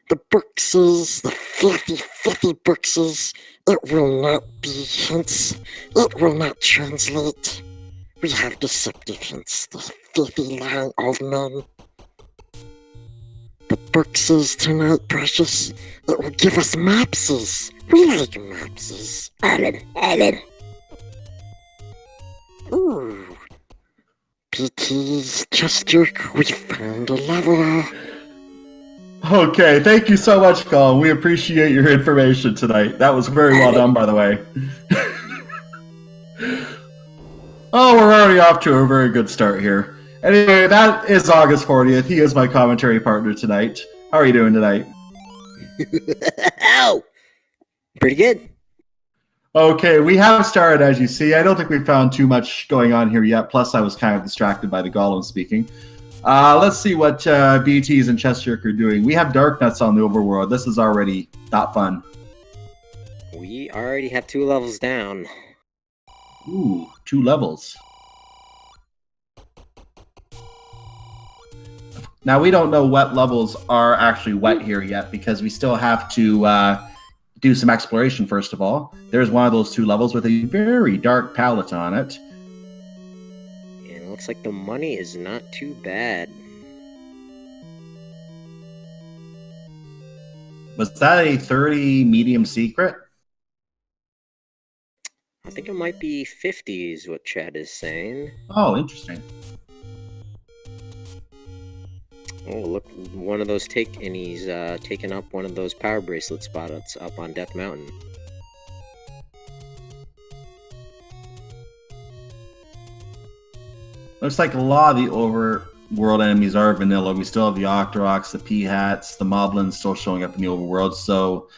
The boxes, the filthy boxes, it will not be hints, it will not translate. We have deceptive hints, the filthy lying old men. The boxes tonight, precious, it will give us mapses. We like mapses. Alan. Ooh. beeTeas, chessjerk, we found a leveler. Okay, thank you so much, Colin. We appreciate your information tonight. That was very well done, by the way. Oh, we're already off to a very good start here. Anyway, that is August 40th. He is my commentary partner tonight. How are you doing tonight? Ow! Pretty good. Okay, we have started, as you see. I don't think we found too much going on here yet. Plus, I was kind of distracted by the golem speaking. Let's see what beeTeas and chessjerk are doing. We have dark nuts on the overworld. This is already not fun. We already have 2 levels down. Ooh, 2 levels. Now, we don't know what levels are actually wet here yet because we still have to do some exploration first of all. There's one of those 2 levels with a very dark palette on it. And it looks like the money is not too bad. Was that a 30 medium secret? I think it might be 50 is what chat is saying. Oh, interesting. Oh, look, one of those and he's taken up one of those power bracelet spots up on Death Mountain. Looks like a lot of the overworld enemies are vanilla. We still have the Octoroks, the Peahats, the Moblins still showing up in the overworld. So,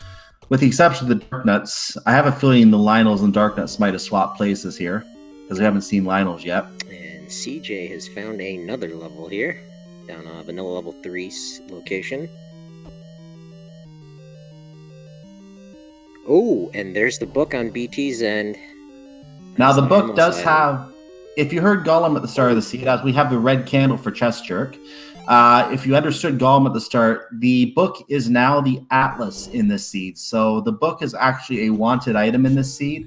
with the exception of the Darknuts, I have a feeling the Lionels and Darknuts might have swapped places here because we haven't seen Lionels yet. And CJ has found another level here, down Vanilla Level 3 location. Oh, and there's the book on beeTeas and... Now, the book does have... If you heard Gollum at the start of the seed, as we have the red candle for chessjerk, if you understood Gollum at the start, the book is now the atlas in this seed. So the book is actually a wanted item in this seed,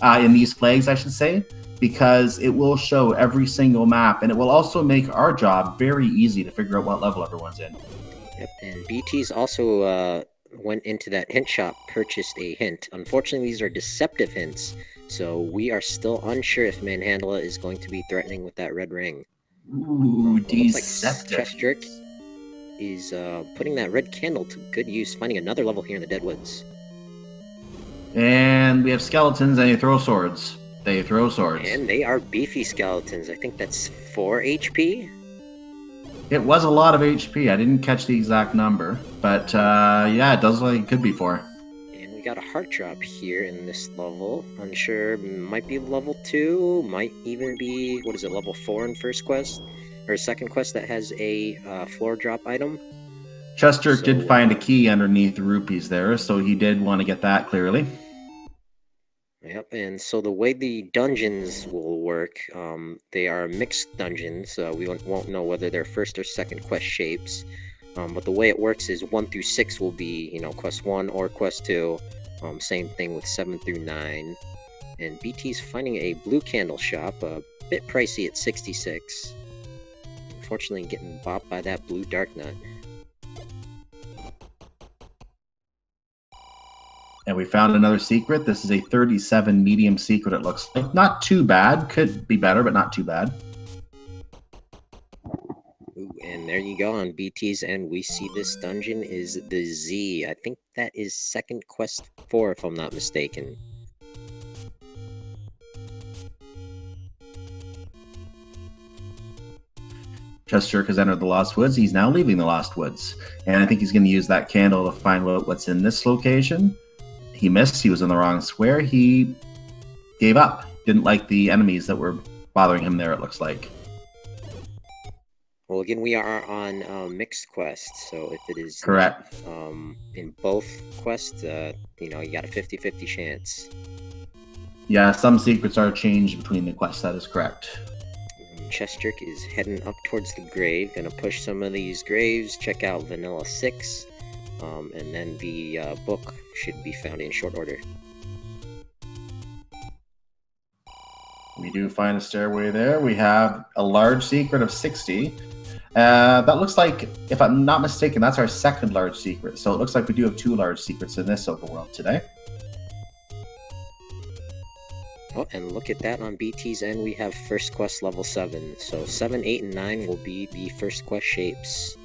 in these flags, I should say, because it will show every single map, and it will also make our job very easy to figure out what level everyone's in. Yep, and beeTeas also went into that hint shop, purchased a hint. Unfortunately, these are deceptive hints, so we are still unsure if Manhandla is going to be threatening with that red ring. Ooh, deceptive. Like chessjerk is putting that red candle to good use, finding another level here in the Deadwoods. And we have skeletons, and they throw swords. They throw swords. And they are beefy skeletons. I think that's 4 HP? It was a lot of HP. I didn't catch the exact number. But, yeah, it does look like it could be 4. And we got a heart drop here in this level. Unsure, might be level 2, might even be, what is it, level 4 in first quest? Or second quest that has a floor drop item. chessjerk did find a key underneath the rupees there, so he did want to get that clearly. Yep, and so the way the dungeons will work, they are mixed dungeons. We won't know whether they're first or second quest shapes. But the way it works is 1 through 6 will be, quest 1 or quest 2. Same thing with 7 through 9. And beeTeas finding a blue candle shop, a bit pricey at 66. Unfortunately, getting bopped by that blue dark nut. And we found another secret. This is a 37 medium secret, it looks like. Not too bad. Could be better, but not too bad. Ooh, and there you go on beeTeas, and we see this dungeon is the Z. I think that is second quest 4, if I'm not mistaken. chessjerk has entered the Lost Woods. He's now leaving the Lost Woods. And I think he's going to use that candle to find out what's in this location. He missed. He was in the wrong square. He gave up. Didn't like the enemies that were bothering him there, it looks like. Well, again, we are on mixed quests, so if it is correct in both quests, you got a 50-50 chance. Yeah, some secrets are changed between the quests. That is correct. chessjerk is heading up towards the grave. Gonna push some of these graves. Check out Vanilla 6. and then the book should be found in short order. We do find a stairway there. We have a large secret of 60. That looks like, if I'm not mistaken, that's our second large secret. So it looks like we do have 2 large secrets in this overworld today. Oh, and look at that on beeTeas end, we have first quest level 7. So 7, 8, and 9 will be the first quest shapes.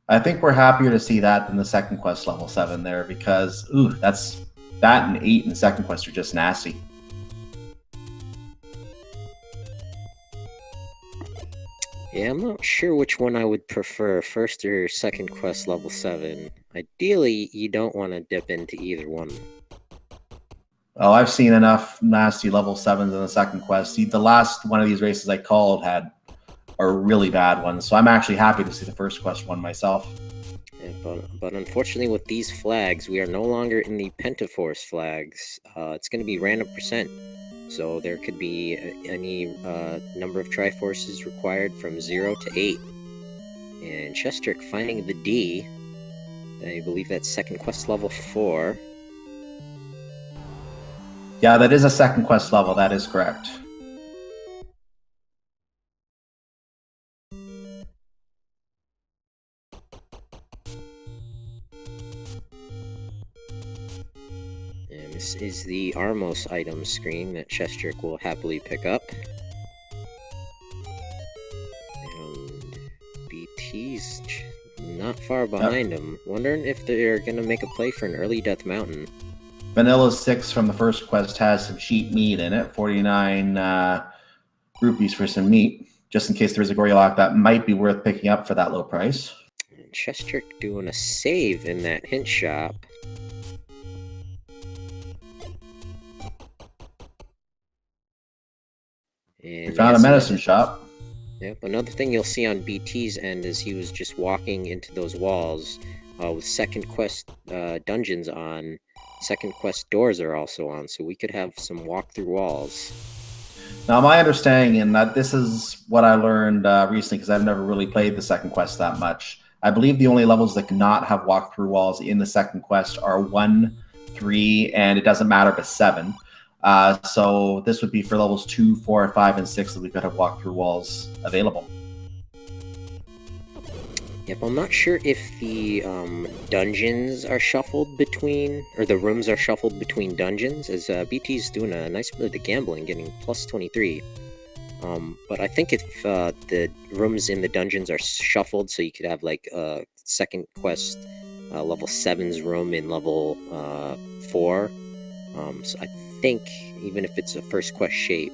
I think we're happier to see that than the second quest level 7 there, because that and 8 and second quest are just nasty. Yeah, I'm not sure which one I would prefer, first or second quest level 7. Ideally, you don't want to dip into either one. Oh, I've seen enough nasty level 7s in the second quest. See, the last one of these races I called had a really bad one, so I'm actually happy to see the first quest one myself. Yeah, but unfortunately with these flags, we are no longer in the Pentaforce flags. It's going to be random percent. So there could be any number of Triforces required from 0 to 8. And chessjerk finding the D. I believe that's second quest level 4. Yeah, that is a second quest level, that is correct. And this is the Armos item screen that chessjerk will happily pick up. And beeTeas not far behind him. Wondering if they're going to make a play for an early Death Mountain. Vanilla 6 from the first quest has some cheap meat in it, 49 rupees for some meat, just in case there's a Gorylock that might be worth picking up for that low price. And chessjerk doing a save in that hint shop. And we found a medicine shop. Yep, another thing you'll see on beeTeas end is he was just walking into those walls with second quest dungeons on. Second quest doors are also on, so we could have some walk-through walls. Now, my understanding, and that this is what I learned recently, because I've never really played the second quest that much. I believe the only levels that cannot have walk-through walls in the second quest are 1, 3, and it doesn't matter but 7. So this would be for levels 2, 4, 5, and 6 that we could have walk-through walls available. Yep, I'm not sure if the dungeons are shuffled between, or the rooms are shuffled between dungeons, as beeTeas doing a nice bit of the gambling, getting plus 23. But I think if the rooms in the dungeons are shuffled, so you could have like second quest level 7's room in level 4. So I think even if it's a first quest shape,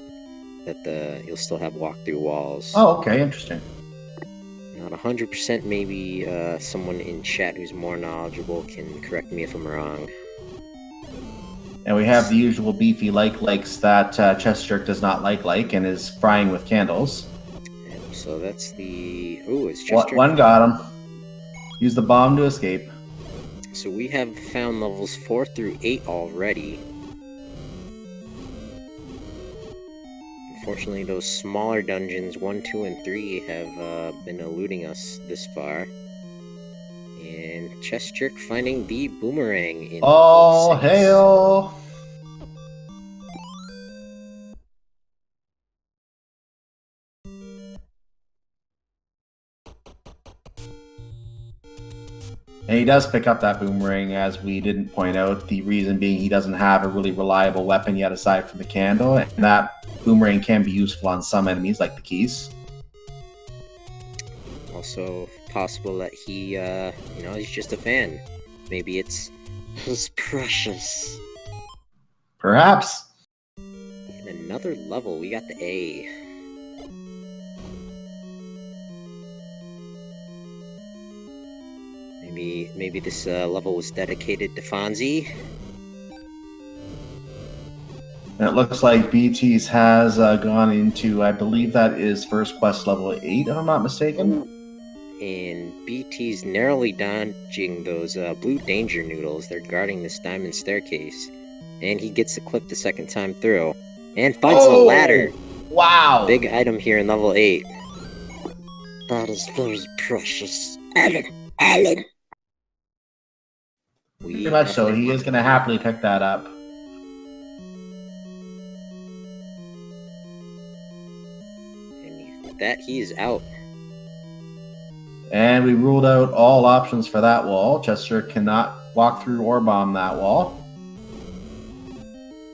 that you'll still have walk-through walls. Oh, okay, interesting. Not 100%, maybe someone in chat who's more knowledgeable can correct me if I'm wrong. And we have the usual beefy likes that chessjerk does not like and is frying with candles. And so that's the... Ooh, it's chessjerk. One got him. Use the bomb to escape. So we have found levels 4 through 8 already. Unfortunately, those smaller dungeons, 1, 2, and 3, have been eluding us this far. And chessjerk finding the boomerang in Oh, hail! And he does pick up that boomerang, as we didn't point out. The reason being he doesn't have a really reliable weapon yet aside from the candle, and that boomerang can be useful on some enemies, like the keys. Also possible that he, he's just a fan. Maybe it's... He's precious. Perhaps. In another level, we got the A. Maybe this level was dedicated to Fonzie. And it looks like beeTeas has gone into, I believe that is first quest level 8, if I'm not mistaken. And beeTeas narrowly dodging those blue danger noodles. They're guarding this diamond staircase. And he gets the clip the second time through. And finds the ladder! Wow! Big item here in level 8. That is very precious. Alan. Pretty much so. He is going to happily pick that up. And with that, he is out. And we ruled out all options for that wall. chessjerk cannot walk through or bomb that wall.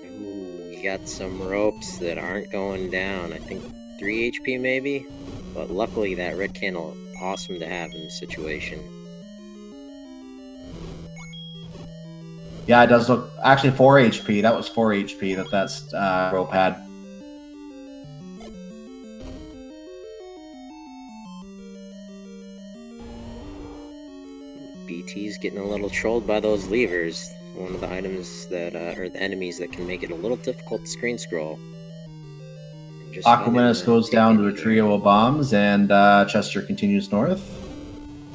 Ooh, we got some ropes that aren't going down. I think 3 HP maybe? But luckily that red candle, awesome to have in this situation. Yeah, it does look... Actually, 4 HP. That was 4 HP that's rope had. beeTeas getting a little trolled by those levers. One of the items that, or the enemies that can make it a little difficult to screen scroll. Aquamanus goes down to a trio of bombs, and chessjerk continues north.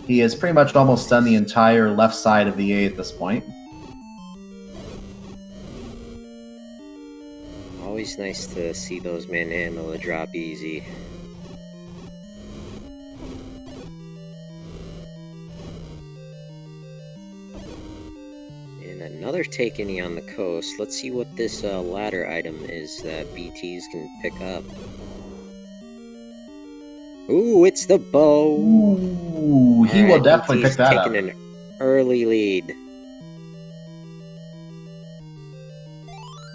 He has pretty much almost done the entire left side of the A at this point. Always nice to see those manhandle a drop easy. And another take-any on the coast. Let's see what this ladder item is that beeTeas can pick up. Ooh, it's the bow! Ooh, he will definitely pick that up. Taking an early lead.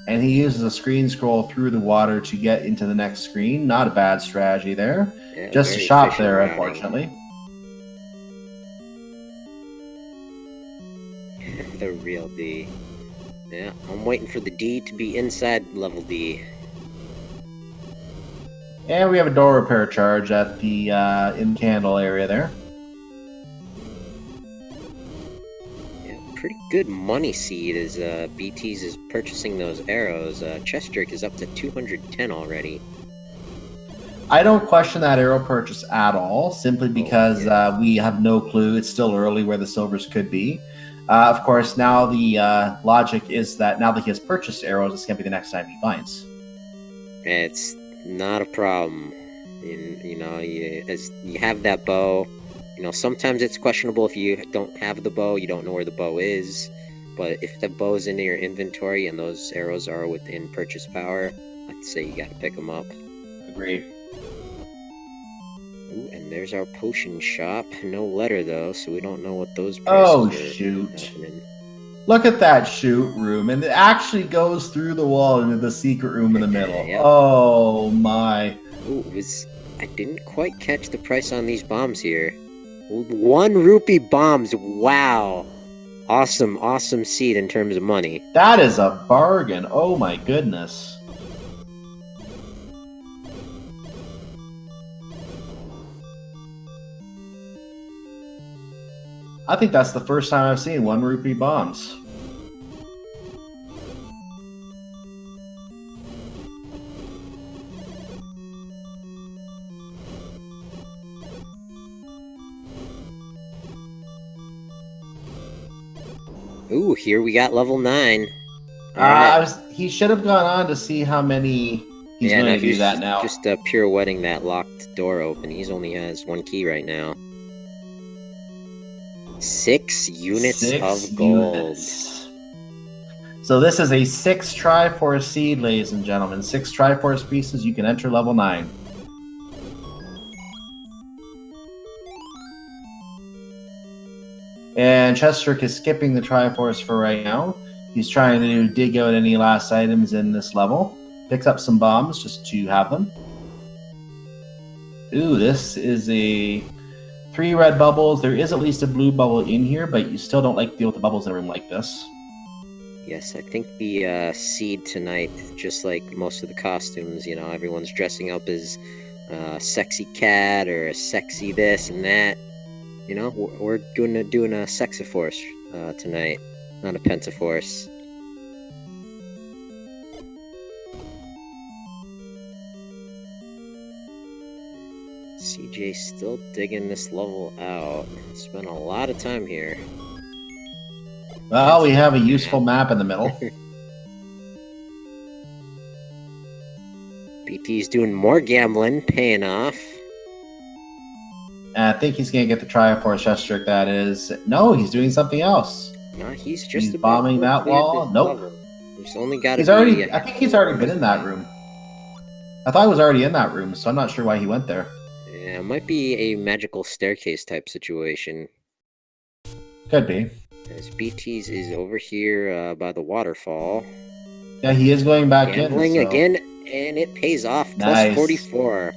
And he uses a screen scroll through the water to get into the next screen. Not a bad strategy there. Yeah, just a shot there, routing. Unfortunately. The real D. Yeah, I'm waiting for the D to be inside level D. And we have a door repair charge at the in candle area there. Pretty good money seed as beeTeas is purchasing those arrows. chessjerk is up to 210 already. I don't question that arrow purchase at all, simply because we have no clue. It's still early where the silvers could be. Of course, now the logic is that now that he has purchased arrows, it's going to be the next time he finds. It's not a problem. You know, as you have that bow. You know, sometimes it's questionable if you don't have the bow, you don't know where the bow is. But if the bow's in your inventory and those arrows are within purchase power, I'd say you gotta pick them up. Agreed. Ooh, and there's our potion shop. No letter though, so we don't know what those prices are. Shoot. Happening. Look at that shoot room, and it actually goes through the wall into the secret room in the middle. Yep. Oh my. Ooh, I didn't quite catch the price on these bombs here. 1 rupee bombs, wow. Awesome seed in terms of money. That is a bargain, oh my goodness. I think that's the first time I've seen 1 rupee bombs. Ooh, here we got level 9. He should have gone on to see how many he's going to do that now. Just pirouetting that locked door open. He only has 1 key right now. 6 units of gold. Units. So this is a 6 Triforce seed, ladies and gentlemen. 6 Triforce pieces, you can enter level 9. And chessjerk is skipping the Triforce for right now. He's trying to dig out any last items in this level. Picks up some bombs just to have them. Ooh, this is a 3 red bubbles. There is at least a blue bubble in here, but you still don't like to deal with the bubbles in a room like this. Yes, I think the seed tonight, just like most of the costumes, you know, everyone's dressing up as a sexy cat or a sexy this and that. You know, we're doing a Sexiforce tonight, not a Pentaforce. CJ still digging this level out. Spent a lot of time here. Well, we have a useful map in the middle. beeTeas doing more gambling, paying off. And I think he's going to get the Triforce chessjerk, that is. No, he's doing something else. No, he's just He's about bombing that cleared wall. this Nope. level. There's only got to He's be. already. I think he's already been in that room. I thought he was already in that room, so I'm not sure why he went there. Yeah, it might be a magical staircase type situation. Could be. As beeTeas is over here by the waterfall. Yeah, he is going back Gambling in. So. again, and it pays off. Nice. Plus 44.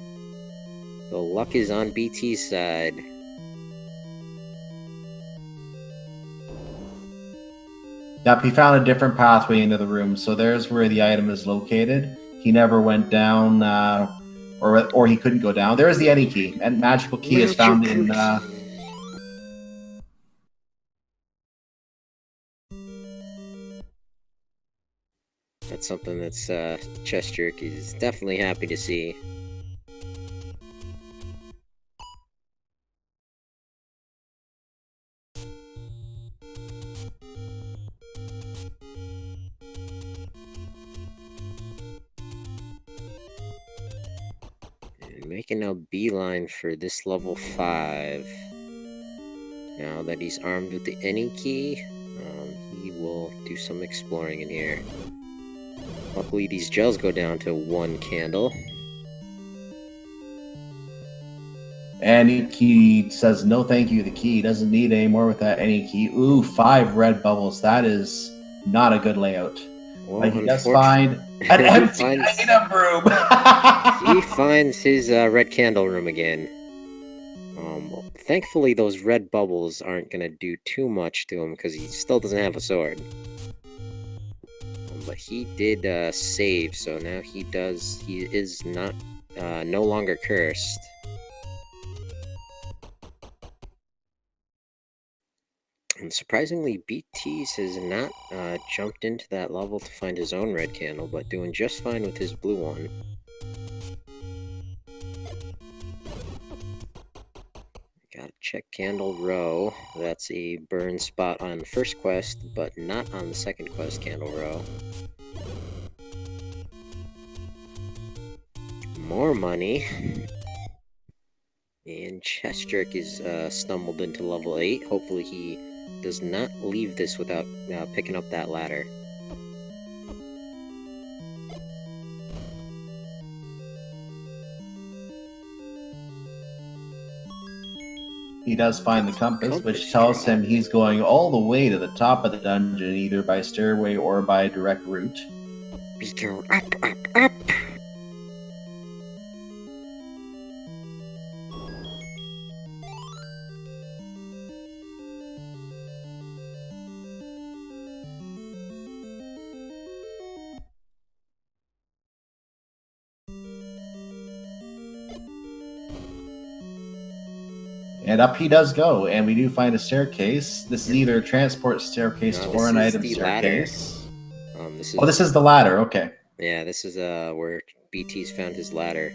The luck is on beeTeas' side. Yep, he found a different pathway into the room, so there's where the item is located. He never went down, or he couldn't go down. There is the any key, and magical key is found in. That's something that's chessjerk is definitely happy to see. Making a beeline for this level 5. Now that he's armed with the any key, he will do some exploring in here. Luckily, these gels go down to 1 candle. And he says, no thank you, the key. Doesn't need any more with that any key. Ooh, 5 red bubbles. That is not a good layout. Well, but he does find an empty item room. He finds his red candle room again. Well, thankfully, those red bubbles aren't going to do too much to him because he still doesn't have a sword. But he did save, so now he is not no longer cursed. And surprisingly, beeTeas has not jumped into that level to find his own red candle, but doing just fine with his blue one. Gotta check candle row. That's a burn spot on the first quest, but not on the second quest candle row. More money. And chessjerk is stumbled into level 8. Hopefully he does not leave this without picking up that ladder. He does find the compass, which tells him he's going all the way to the top of the dungeon, either by stairway or by direct route. We go up, up, up. And up he does go, and we do find a staircase. This is either a transport staircase or an item staircase. This is the ladder, okay. Yeah, this is where beeTeas found his ladder,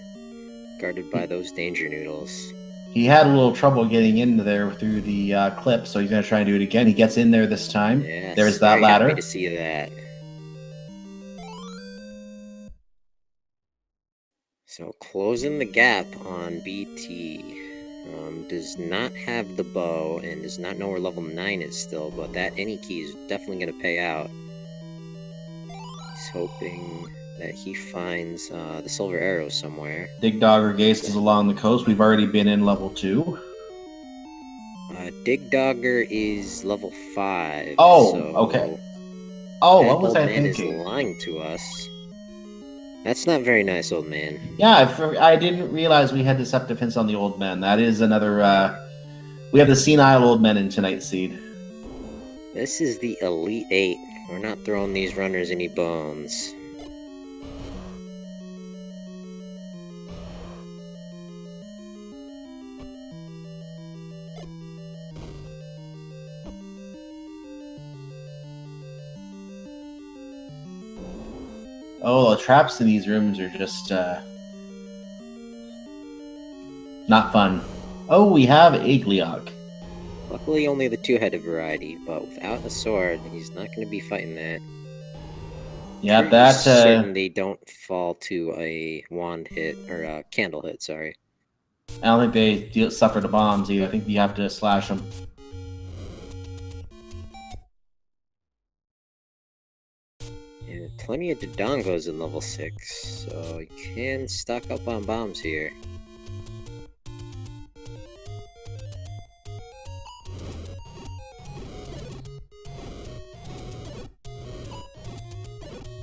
guarded by those danger noodles. He had a little trouble getting into there through the clip, so he's going to try and do it again. He gets in there this time. Yes, there's that ladder. Happy to see that. So closing the gap on BT. Does not have the bow and does not know where level 9 is still, but that any key is definitely going to pay out. He's hoping that he finds the silver arrow somewhere. Dig Dogger gazes along the coast. We've already been in level 2. Dig Dogger is level 5. Oh, so okay. Oh, what was I man thinking? Is lying to us. That's not very nice, old man. Yeah, I didn't realize we had deceptive hints on the old man. That is another... we have the senile old men in tonight's seed. This is the Elite 8. We're not throwing these runners any bones. Oh, the traps in these rooms are just not fun. Oh, we have Agliog. Luckily, only the 2-headed variety, but without a sword, he's not going to be fighting that. Yeah, that's certain they don't fall to a wand hit or a candle hit. Sorry. I don't think they suffer the bombs either. I think you have to slash them. And plenty of Dodongos in level 6, so you can stock up on bombs here.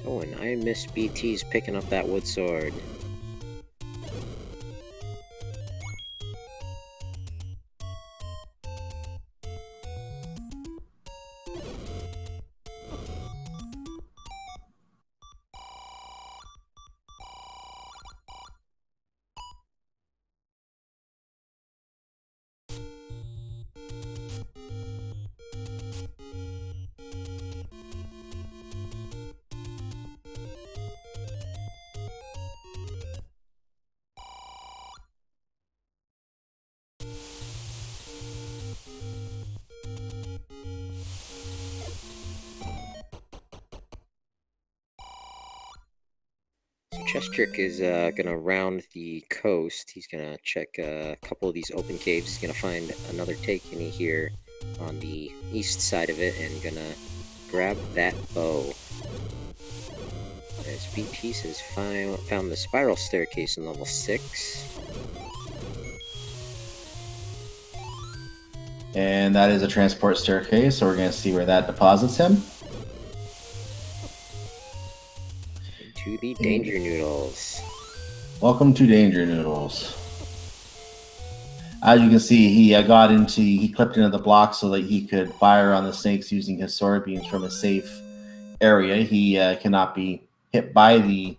Oh, and I miss beeTeas picking up that wood sword. So chessjerk is gonna round the coast. He's gonna check a couple of these open caves. He's gonna find another takeany here on the east side of it and gonna grab that bow. As beeTeas has found the spiral staircase in level 6. And that is a transport staircase, so we're going to see where that deposits him. Into the Danger Noodles. Welcome to Danger Noodles. As you can see, he clipped into the block so that he could fire on the snakes using his sword beams from a safe area. He cannot be hit by the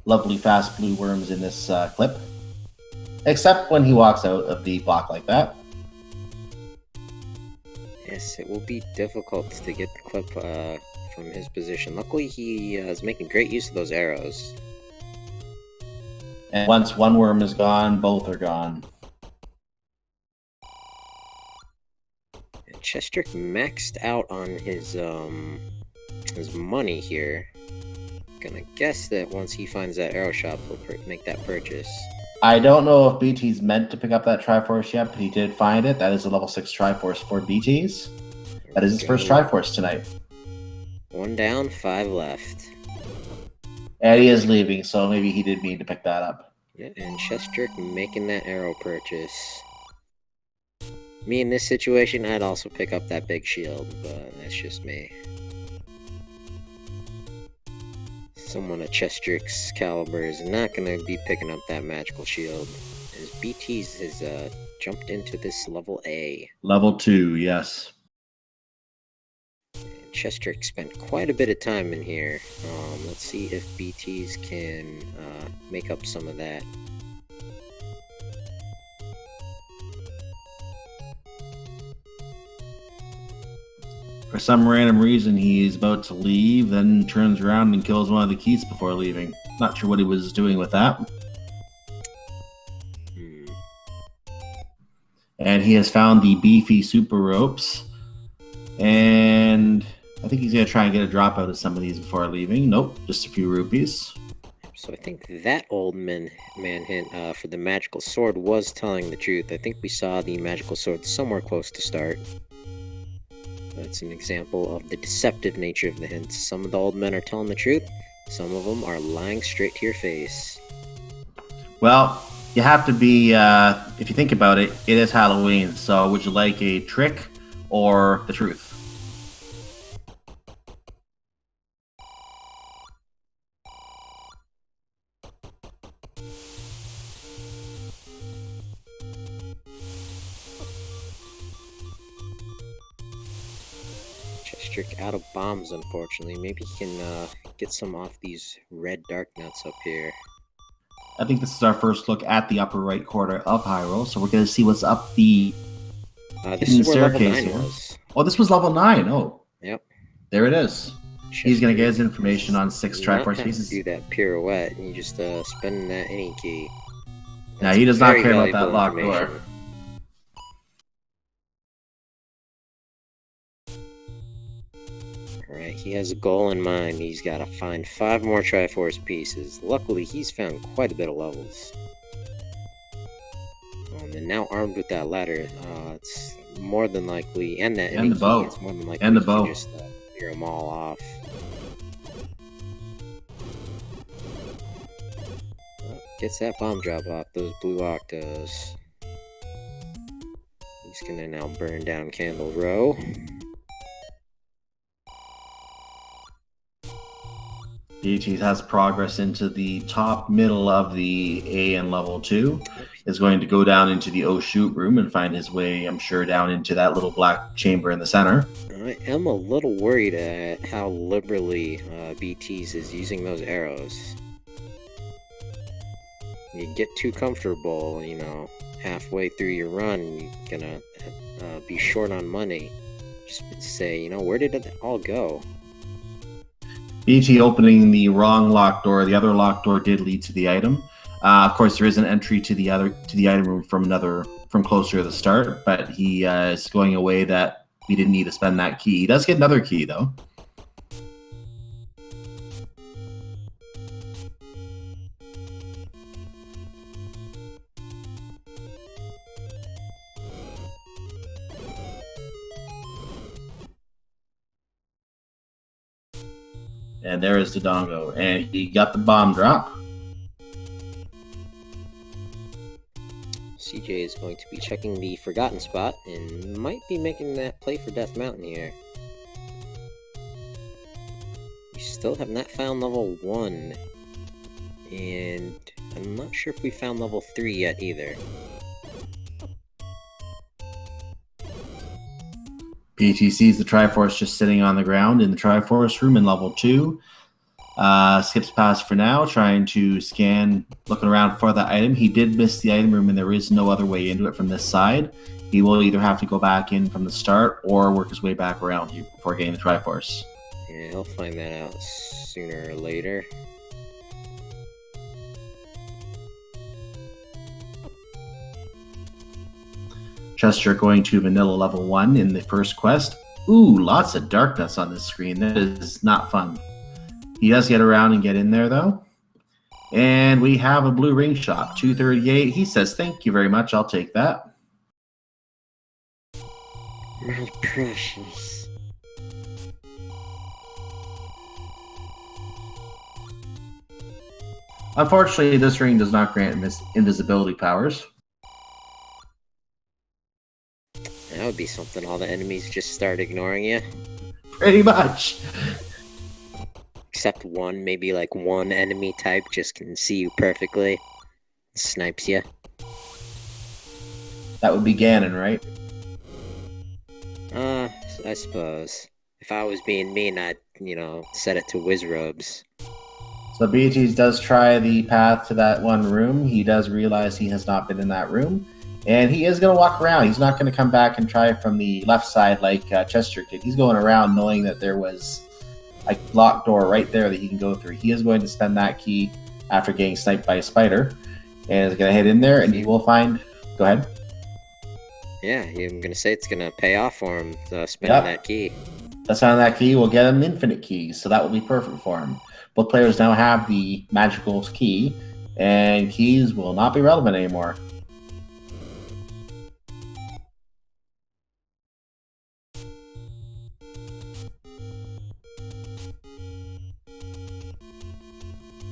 lovely fast blue worms in this clip, except when he walks out of the block like that. Yes, it will be difficult to get the clip from his position. Luckily, he is making great use of those arrows. And once one worm is gone, both are gone. And chessjerk maxed out on his money here. Gonna guess that once he finds that arrow shop, he'll make that purchase. I don't know if beeTeas meant to pick up that Triforce yet, but he did find it. That is a level 6 Triforce for beeTeas. That is his first Triforce tonight. 1 down, 5 left. And he is leaving, so maybe he did mean to pick that up. Yeah, and chessjerk making that arrow purchase. Me in this situation, I'd also pick up that big shield, but that's just me. Someone at chessjerk's caliber is not going to be picking up that magical shield, as beeTeas has jumped into this level A. Level 2, yes. And chessjerk spent quite a bit of time in here. Let's see if beeTeas can make up some of that. For some random reason, he's about to leave, then turns around and kills one of the keys before leaving. Not sure what he was doing with that. And he has found the beefy super ropes. And I think he's going to try and get a drop out of some of these before leaving. Nope, just a few rupees. So I think that old man hint for the magical sword was telling the truth. I think we saw the magical sword somewhere close to start. That's an example of the deceptive nature of the hints. Some of the old men are telling the truth, some of them are lying straight to your face. Well, you have to be, if you think about it, it is Halloween, so would you like a trick or the truth? chessjerk out of bombs, unfortunately. Maybe he can get some off these red dark nuts up here. I think this is our first look at the upper right corner of Hyrule, so we're going to see what's up the this is where level 9 was. Oh, this was level 9. Oh. Yep. There it is. He's going to get his information on 6 Triforce pieces. Do that pirouette, and you just spend that any key. Now, he does not care about that locked door. Alright, he has a goal in mind. He's got to find 5 more Triforce pieces. Luckily, he's found quite a bit of levels. now armed with that ladder, it's more than likely, and that And the bow. it's more than likely And the he can bow. just clear them all off. Gets that bomb drop off those blue octos. He's gonna now burn down Candle Row. beeTeas has progress into the top middle of the A and level 2. Is going to go down into the oh shoot room and find his way, I'm sure, down into that little black chamber in the center. I am a little worried at how liberally beeTeas is using those arrows. You get too comfortable, you know, halfway through your run, you're gonna be short on money. Just say, you know, where did it all go? BT opening the wrong locked door. The other locked door did lead to the item. Of course, there is an entry to the item room from closer to the start, but he is going away that we didn't need to spend that key. He does get another key though. And there is the Dongo, and he got the bomb drop. CJ is going to be checking the forgotten spot and might be making that play for Death Mountain here. We still have not found level 1, and I'm not sure if we found level 3 yet either. BT sees the Triforce just sitting on the ground in the Triforce room in level 2. Skips past for now, trying to scan, looking around for the item. He did miss the item room, and there is no other way into it from this side. He will either have to go back in from the start or work his way back around before getting the Triforce. Yeah, he'll find that out sooner or later. chessjerk going to vanilla level 1 in the first quest. Ooh, lots of darkness on this screen. That is not fun. He does get around and get in there, though. And we have a blue ring shop, 238. He says, thank you very much. I'll take that. My precious. Unfortunately, this ring does not grant invisibility powers. That would be something. All the enemies just start ignoring you. Pretty much. Except one, maybe like one enemy type just can see you perfectly. Snipes you. That would be Ganon, right? I suppose. If I was being mean, I'd, set it to Wizrobes. So beeTeas does try the path to that one room. He does realize he has not been in that room. And he is going to walk around. He's not going to come back and try from the left side like chessjerk did. He's going around knowing that there was a locked door right there that he can go through. He is going to spend that key after getting sniped by a spider. And is going to head in there and he will find... Go ahead. Yeah, I'm going to say it's going to pay off for him, spending that key. Spending that key will get him infinite keys, so that will be perfect for him. Both players now have the magical key, and keys will not be relevant anymore.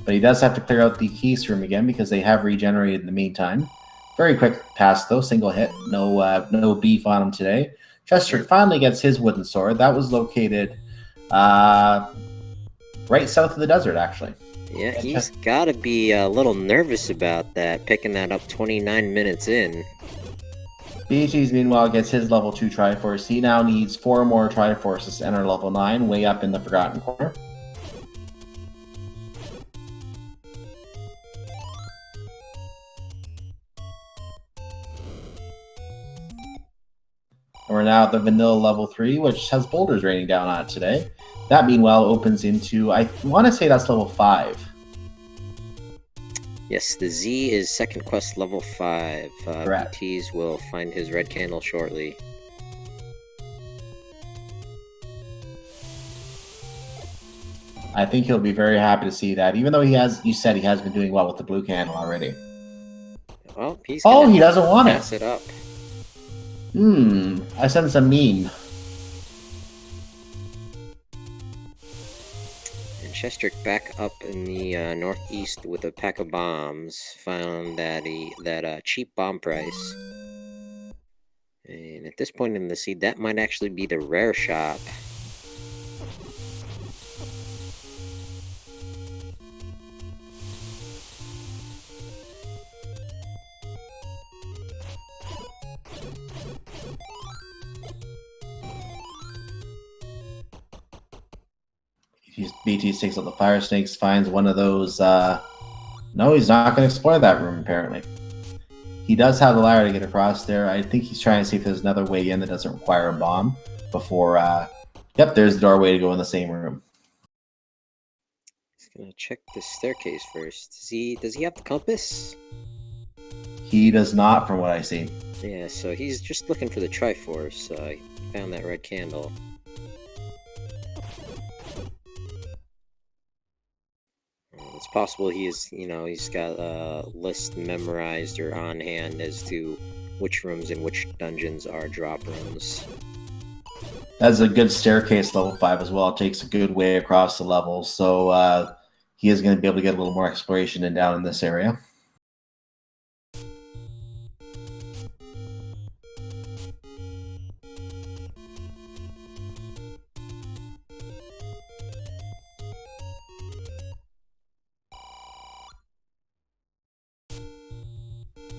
But he does have to clear out the keys room again because they have regenerated in the meantime. Very quick pass though, single hit. No beef on him today. chessjerk finally gets his wooden sword. That was located right south of the desert, actually. Yeah, he's got to be a little nervous about that, picking that up 29 minutes in. beeTeas, meanwhile, gets his level 2 Triforce. He now needs 4 more Triforces to enter level 9, way up in the Forgotten Corner. We're now at the vanilla level 3, which has boulders raining down on it today. That, meanwhile, opens into, I want to say that's level 5. Yes, the Z is second quest level 5. beeTeas will find his red candle shortly. I think he'll be very happy to see that, even though you said he has been doing well with the blue candle already. Well, he's Oh, gonna he doesn't want pass it. it up. I sense a meme. And chessjerk back up in the northeast with a pack of bombs found that cheap bomb price. And at this point in the seed, that might actually be the rare shop. beeTeas takes out the fire snakes, finds one of those. No, he's not going to explore that room, apparently. He does have the ladder to get across there. I think he's trying to see if there's another way in that doesn't require a bomb before... Yep, there's the doorway to go in the same room. He's gonna check the staircase first. Does he have the compass? He does not, from what I see. Yeah, so he's just looking for the Triforce. He found that red candle. It's possible he's got a list memorized or on hand as to which rooms and which dungeons are drop rooms. That's a good staircase, level 5 as well. It takes a good way across the levels, so he is going to be able to get a little more exploration in down in this area.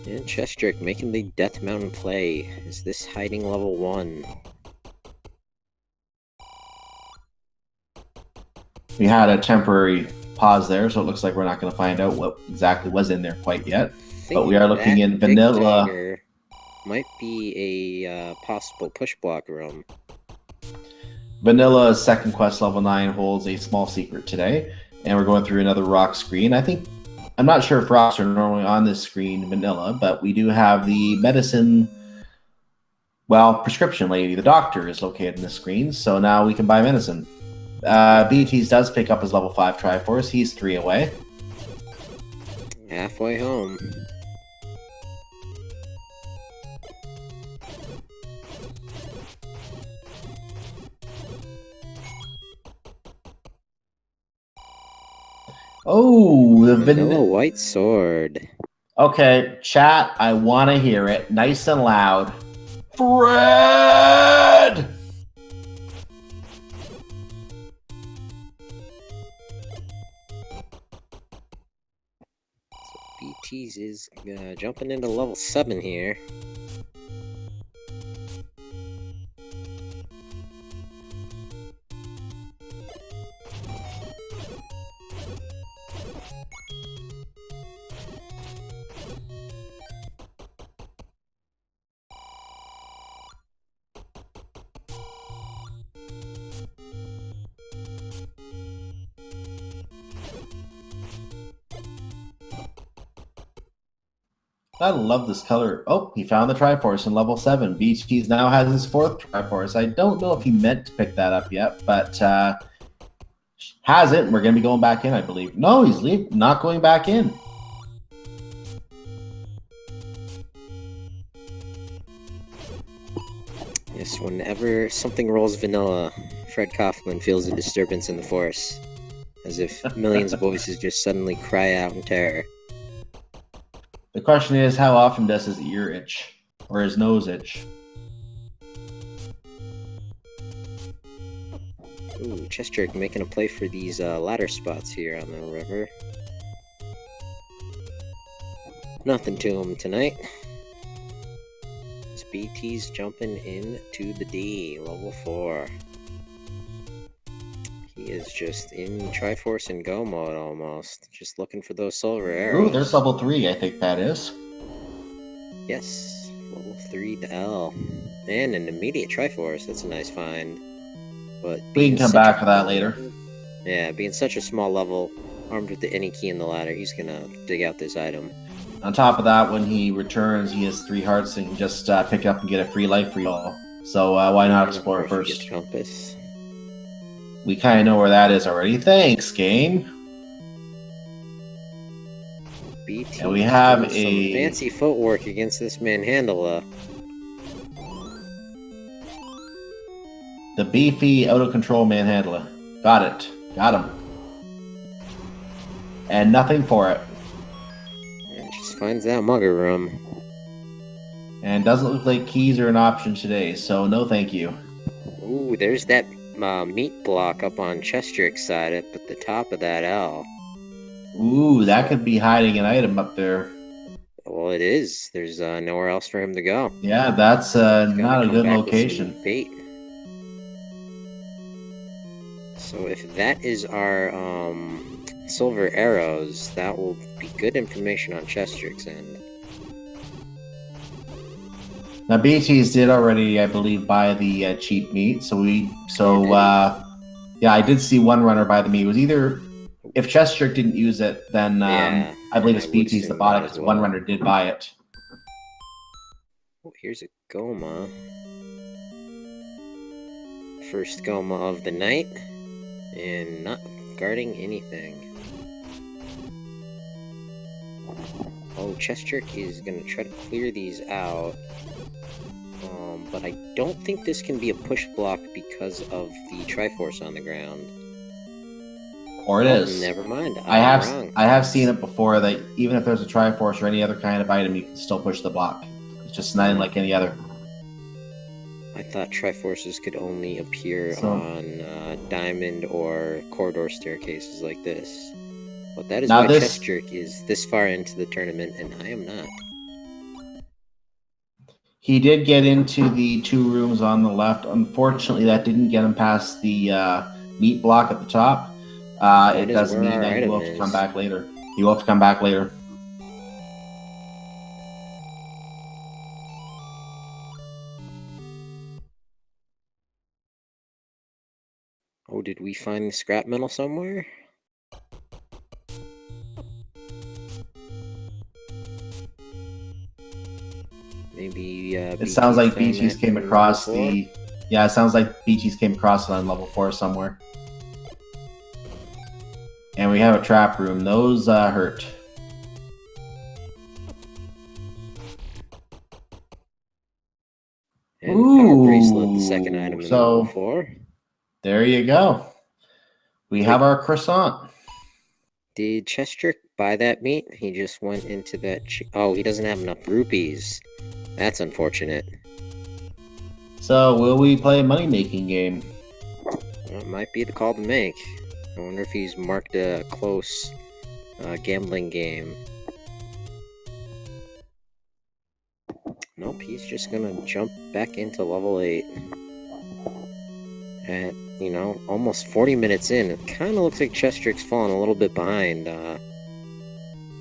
And chessjerk making the Death Mountain play. Is this hiding level 1? We had a temporary pause there, so it looks like we're not going to find out what exactly was in there quite yet. But we are looking in vanilla. Might be a possible push block room. Vanilla's second quest, level 9, holds a small secret today, and we're going through another rock screen. I'm not sure if rocks are normally on this screen, vanilla, but we do have the medicine, prescription lady, the doctor, is located in the screen, so now we can buy medicine. beeTeas does pick up his level 5 Triforce. He's 3 away. Halfway home. Oh, the vanilla white sword. Okay, chat, I want to hear it nice and loud. Fred! beeTeas is jumping into level 7 here. I love this color. Oh, he found the Triforce in level 7. beeTeas now has his 4th Triforce. I don't know if he meant to pick that up yet, but hasn't. We're going to be going back in, I believe. No, he's not going back in. Yes, whenever something rolls vanilla, Fred Kaufman feels a disturbance in the force, as if millions of voices just suddenly cry out in terror. The question is, how often does his ear itch? Or his nose itch? Ooh, chessjerk making a play for these ladder spots here on the river. Nothing to him tonight. This beeTeas jumping into the D, level 4. He is just in Triforce and Go mode almost. Just looking for those silver arrows. Ooh, there's level 3, I think that is. Yes, level 3 to L. And an immediate Triforce, that's a nice find. But we can come back for that later. Yeah, being such a small level, armed with any key in the ladder, he's gonna dig out this item. On top of that, when he returns, he has 3 hearts and can just pick up and get a free life for y'all. So why not explore first? Get compass. We kind of know where that is already. Thanks, game. beeTeas And we have doing some fancy footwork against this Manhandla. the beefy, out-of-control Manhandla. Got it. Got him. And nothing for it. And just finds that mugger room. And doesn't look like keys are an option today, so no thank you. Ooh, there's that meat block up on chessjerk's side up at the top of that L. Ooh, that could be hiding an item up there. Well, it is. There's nowhere else for him to go. Yeah, that's not a good location. Bait. So if that is our silver arrows, that will be good information on chessjerk's end. Now, beeTeas did already, I believe, buy the cheap meat. Yeah, I did see one runner buy the meat. It was either, if chessjerk didn't use it, then Yeah, I believe it's I would beeTeas assume that bought it that because as one well. runner did buy it. Oh, here's a Goma. First Goma of the night, and not guarding anything. Oh, chessjerk is going to try to clear these out. But I don't think this can be a push block because of the Triforce on the ground. Or it is. Never mind. I wrong. have seen it before that even if there's a Triforce or any other kind of item, you can still push the block. It's just nothing like any other. I thought Triforces could only appear on diamond or corridor staircases like this. But that is why chessjerk is this far into the tournament, and I am not. He did get into the 2 rooms on the left. Unfortunately, that didn't get him past the meat block at the top. It does mean that he will have to come back later. He will have to come back later. Oh, did we find the scrap metal somewhere? Maybe it sounds like beeTeas came across the... Yeah, it sounds like beeTeas came across it on level 4 somewhere. And we have a trap room. Those hurt. And power bracelet, the second item in level 4. There you go. We have our croissant. Did chessjerk buy that meat? He just went into that... Oh, he doesn't have enough rupees. That's unfortunate. So, will we play a money-making game? That might be the call to make. I wonder if he's marked a close gambling game. Nope, he's just gonna jump back into level 8. At, you know, almost 40 minutes in, it kind of looks like chessjerk's falling a little bit behind.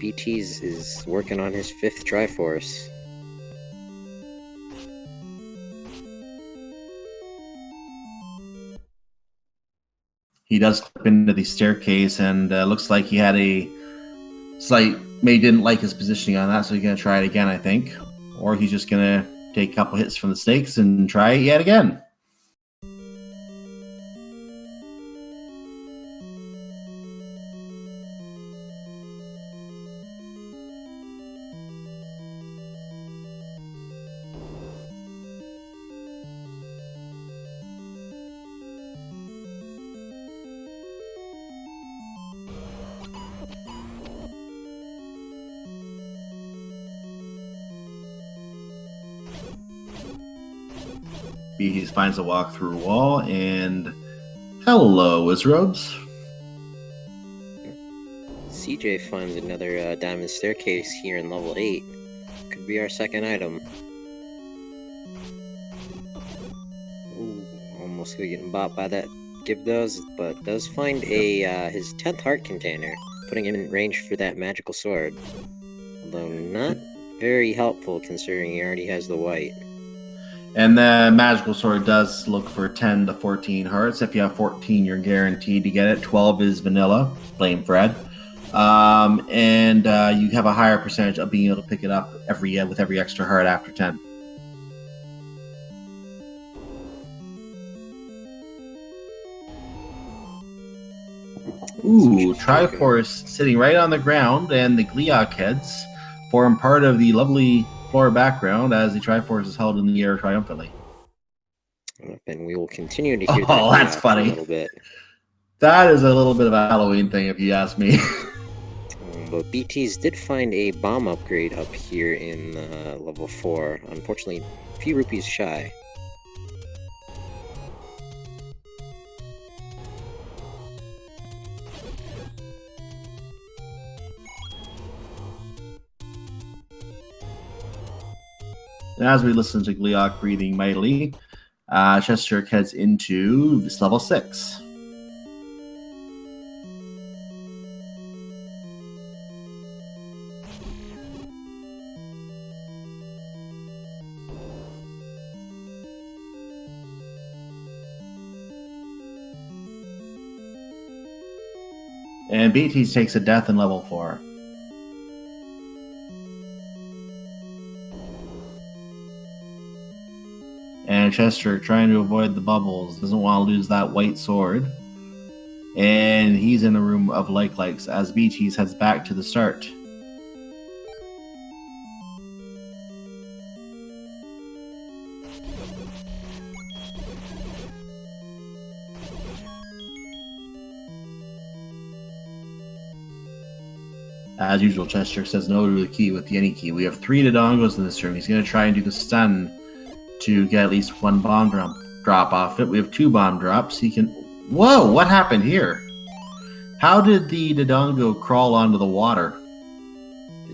beeTeas is working on his 5th Triforce. He does clip into the staircase, and looks like he had a slight... May didn't like his positioning on that, so he's going to try it again, I think. Or he's just going to take a couple hits from the snakes and try it yet again. beeTeas finds a walk-through wall, and hello, Wizrobes. CJ finds another diamond staircase here in level 8. Could be our second item. Ooh, almost getting bought by that Gibdos, but does find a his 10th heart container, putting him in range for that magical sword. Although not very helpful considering he already has the white. And the magical sword does look for 10 to 14 hearts. If you have 14, you're guaranteed to get it. 12 is vanilla. Blame Fred. And you have a higher percentage of being able to pick it up with every extra heart after 10. Ooh, Triforce sitting right on the ground, and the Gleeok heads form part of the lovely floor background as the Triforce is held in the air triumphantly. And we will continue to hear that that's Gleeok funny. for a little bit. That is a little bit of a Halloween thing, if you ask me. But beeTeas did find a bomb upgrade up here in level 4. Unfortunately, a few rupees shy. And as we listen to Gleeok breathing mightily, chessjerk heads into this level 6. And beeTeas takes a death in level 4. And chessjerk, trying to avoid the bubbles, doesn't want to lose that white sword. And he's in the room of likes as beeTeas heads back to the start. As usual, chessjerk says no to the key with the any key. We have 3 Dodongos in this room. He's going to try and do the stun to get at least 1 bomb drop off it. We have 2 bomb drops. He can... Whoa, what happened here? How did the Dodongo crawl onto the water?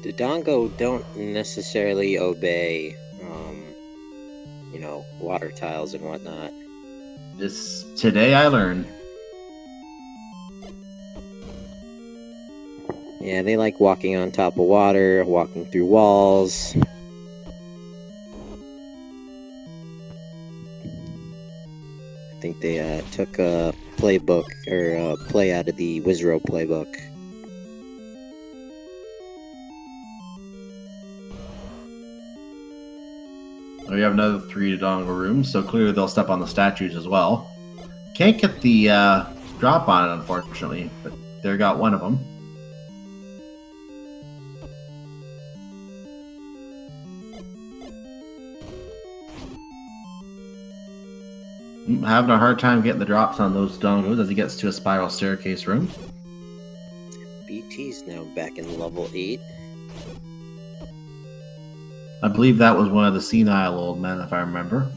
The Dodongo don't necessarily obey, water tiles and whatnot. Today I learned. Yeah, they like walking on top of water, walking through walls. I think they took a playbook, or a play out of the Wizro playbook. We have another 3 Dodongo rooms, so clearly they'll step on the statues as well. Can't get the drop on it, unfortunately, but there got one of them. Having a hard time getting the drops on those Dodongos as he gets to a spiral staircase room. beeTeas now back in level 8. I believe that was one of the senile old men, if I remember.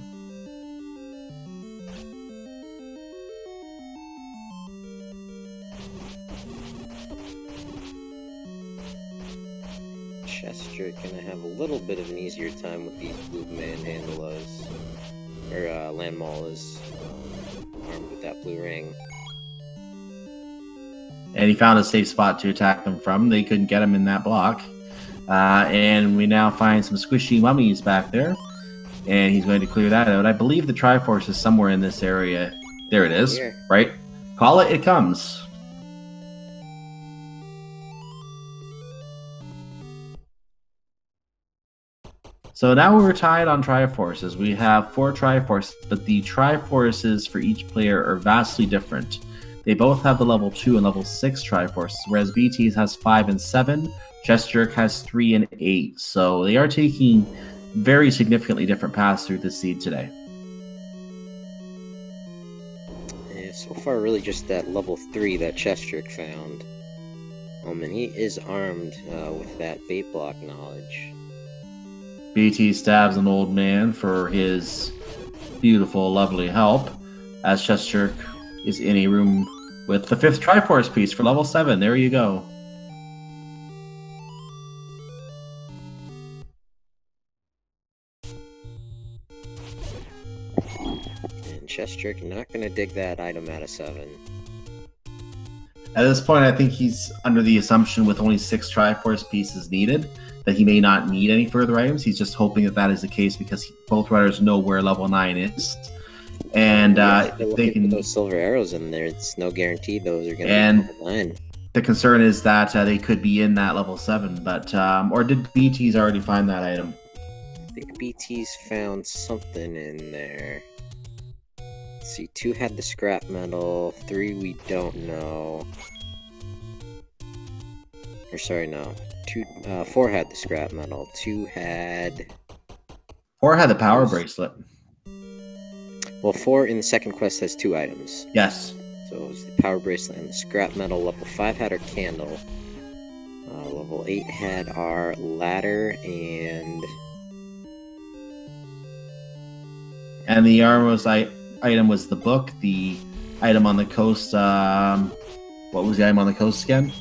chessjerk gonna have a little bit of an easier time with these blue manhandlas. Or landmaul is armed with that blue ring. And he found a safe spot to attack them from. They couldn't get him in that block. And we now find some squishy mummies back there. And he's going to clear that out. I believe the Triforce is somewhere in this area. There it is, Here. right? Call it, it comes. So now we're tied on Triforces. We have 4 Triforces, but the Triforces for each player are vastly different. They both have the level 2 and level 6 Triforces, whereas beeTeas has 5 and 7, chessjerk has 3 and 8. So they are taking very significantly different paths through this seed today. Yeah, so far really just that level 3 that chessjerk found. And he is armed with that bait block knowledge. beeTeas stabs an old man for his beautiful, lovely help, as chessjerk is in a room with the 5th Triforce piece for level 7. There you go. And chessjerk not gonna dig that item out of 7. At this point, I think he's under the assumption with only 6 Triforce pieces needed, that he may not need any further items. He's just hoping that that is the case because both riders know where level 9 is. And if they can... those silver arrows in there, it's no guarantee those are going to be level 9. The concern is that they could be in that level 7, but... or did beeTeas already find that item? I think beeTeas found something in there. Let's see, 2 had the scrap metal, 3 we don't know. Or sorry, no. 4 had the scrap metal. 2 had... 4 had the power bracelet. Well, 4 in the second quest has 2 items. Yes. So it was the power bracelet and the scrap metal. Level 5 had our candle. Level 8 had our ladder and... And the Yarmos item was the book. The item on the coast, what was the item on the coast again?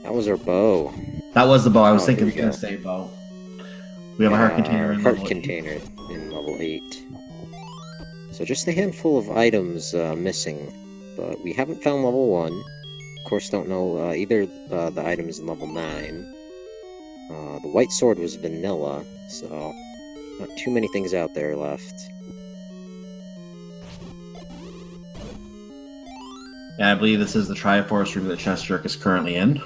That was our bow. That was the bow. I was thinking here we going to go. say bow. We have a heart container in Heart level 8. container in level 8. So just a handful of items missing. But we haven't found level 1. Of course, don't know either the items in level 9. The white sword was vanilla, so not too many things out there left. Yeah, I believe this is the Triforce room that chessjerk is currently in.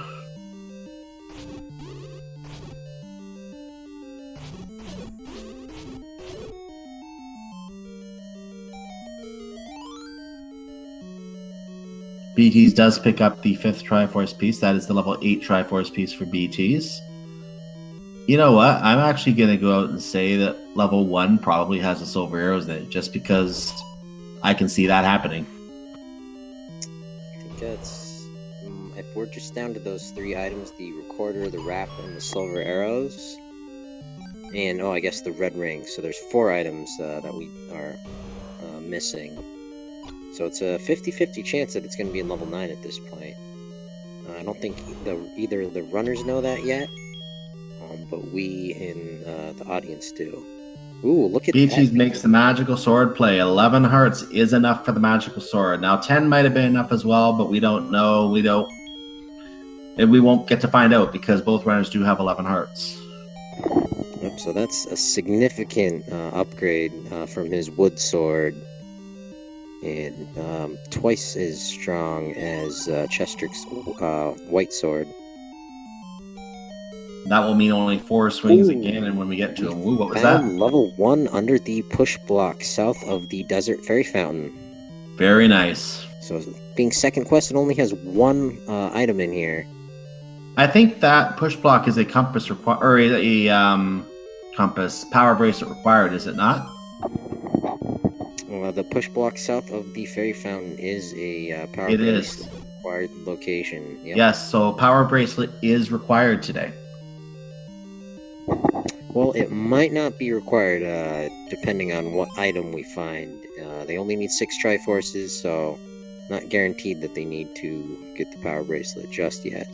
beeTeas does pick up the 5th Triforce piece. That is the level 8 Triforce piece for beeTeas. You know what? I'm actually going to go out and say that level 1 probably has the silver arrows in it, just because I can see that happening. I think that's... if we're just down to those 3 items, the recorder, the wrap, and the silver arrows, and, I guess the red ring. So there's 4 items that we are missing. So it's a 50-50 chance that it's going to be in level 9 at this point. I don't think either the runners know that yet, but we in the audience do. Ooh, look at that. beeTeas makes the magical sword play. 11 hearts is enough for the magical sword. Now 10 might have been enough as well, but we don't know. We won't get to find out because both runners do have 11 hearts. Yep, so that's a significant upgrade from his wood sword. And twice as strong as chessjerk's white sword. That will mean only 4 swings Ooh. again, and when we get to him, ooh, what was Found that? level 1 under the push block south of the desert fairy fountain. Very nice. So being second quest, it only has 1 item in here. I think that push block is a compass or a compass power bracelet required, is it not? The push block south of the fairy fountain is a power It bracelet is. required location. Yep. Yes, so power bracelet is required today. Well, it might not be required, depending on what item we find. They only need 6 Triforces, so not guaranteed that they need to get the power bracelet just yet.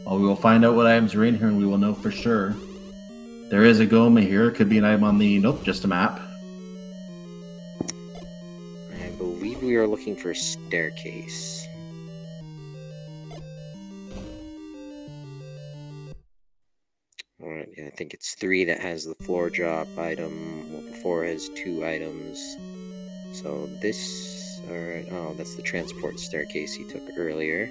Well, we will find out what items are in here, and we will know for sure. There is a Goma here. It could be an item on the... Nope, just a map. I believe we are looking for a staircase. Alright, yeah, I think it's 3 that has the floor drop item. Well, 4 has 2 items. So this... Alright, oh, that's the transport staircase he took earlier.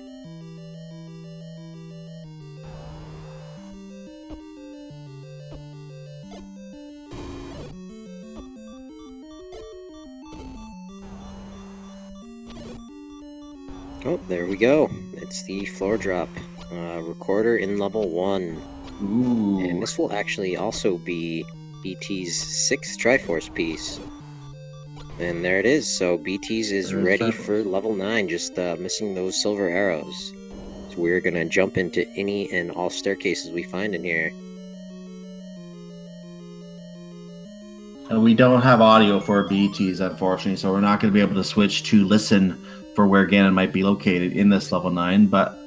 Oh, there we go. It's the floor drop. Recorder in level 1. Ooh. And this will actually also be beeTeas' 6th Triforce piece. And there it is. So beeTeas is ready for level 9, just missing those silver arrows. So we're going to jump into any and all staircases we find in here. And we don't have audio for beeTeas, unfortunately, so we're not going to be able to switch to listen for where Ganon might be located in this level 9, but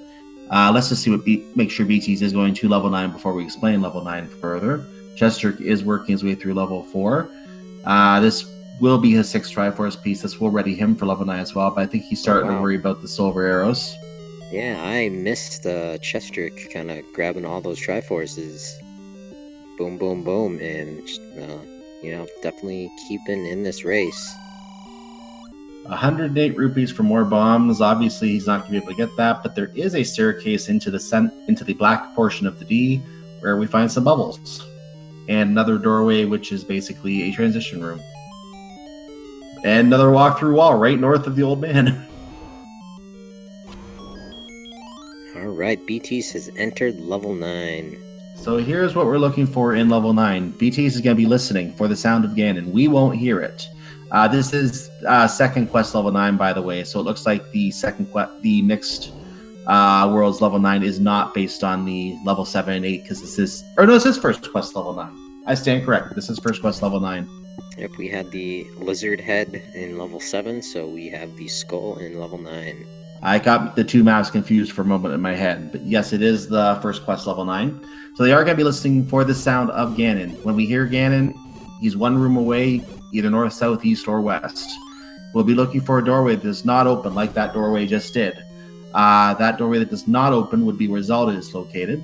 let's just see make sure beeTeas is going to level 9 before we explain level 9 further. chessjerk is working his way through level 4. This will be his 6th Triforce piece. This will ready him for level 9 as well, but I think he's starting to worry about the silver arrows. Yeah, I missed chessjerk kind of grabbing all those Triforces. Boom, boom, boom, and definitely keeping in this race. 108 rupees for more bombs. Obviously, he's not going to be able to get that, but there is a staircase into the black portion of the D where we find some bubbles. And another doorway, which is basically a transition room. And another walk-through wall right north of the old man. Alright, beeTeas has entered level 9. So here's what we're looking for in level 9. beeTeas is going to be listening for the sound of Ganon. We won't hear it. This is second quest level 9, by the way, so it looks like the the mixed worlds level 9 is not based on the level 7 and 8, because this is first quest level 9. I stand corrected. This is first quest level 9. Yep, we had the lizard head in level 7, so we have the skull in level 9. I got the two maps confused for a moment in my head, but yes, it is the first quest level 9. So they are going to be listening for the sound of Ganon. When we hear Ganon, he's one room away, either north, south, east, or west. We'll be looking for a doorway that does not open like that doorway just did. That doorway that does not open would be where Zelda is located.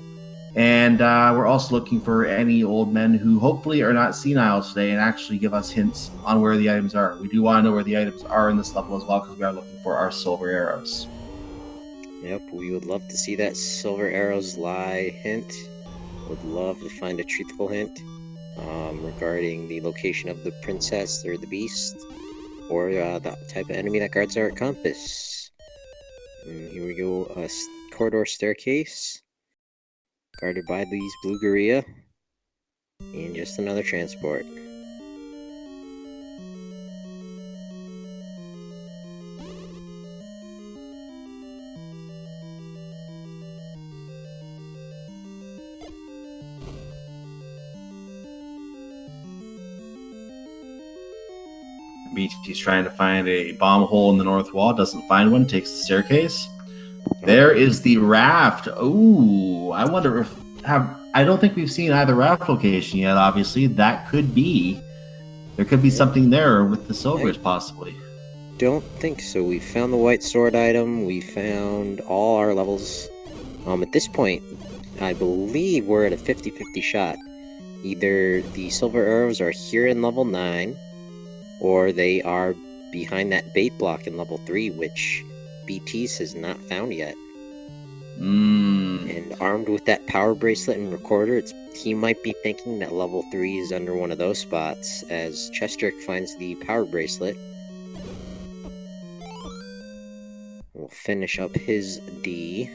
And we're also looking for any old men who hopefully are not senile today and actually give us hints on where the items are. We do want to know where the items are in this level as well, because we are looking for our silver arrows. Yep, we would love to see that silver arrows lie hint. Would love to find a truthful hint regarding the location of the princess or the beast, or the type of enemy that guards our compass. And here we go, a corridor staircase, guarded by these blue gorilla, and just another transport. He's trying to find a bomb hole in the north wall, doesn't find one, takes the staircase. There is the raft. Ooh, I wonder if I don't think we've seen either raft location yet, obviously. There could be something there with the silvers, possibly. Don't think so. We found the white sword item, we found all our levels. At this point, I believe we're at a 50-50 shot. Either the silver arrows are here in level 9, or they are behind that bait block in level 3, which beeTeas has not found yet. And armed with that power bracelet and recorder, he might be thinking that level 3 is under one of those spots, as chessjerk finds the power bracelet. We'll finish up his D.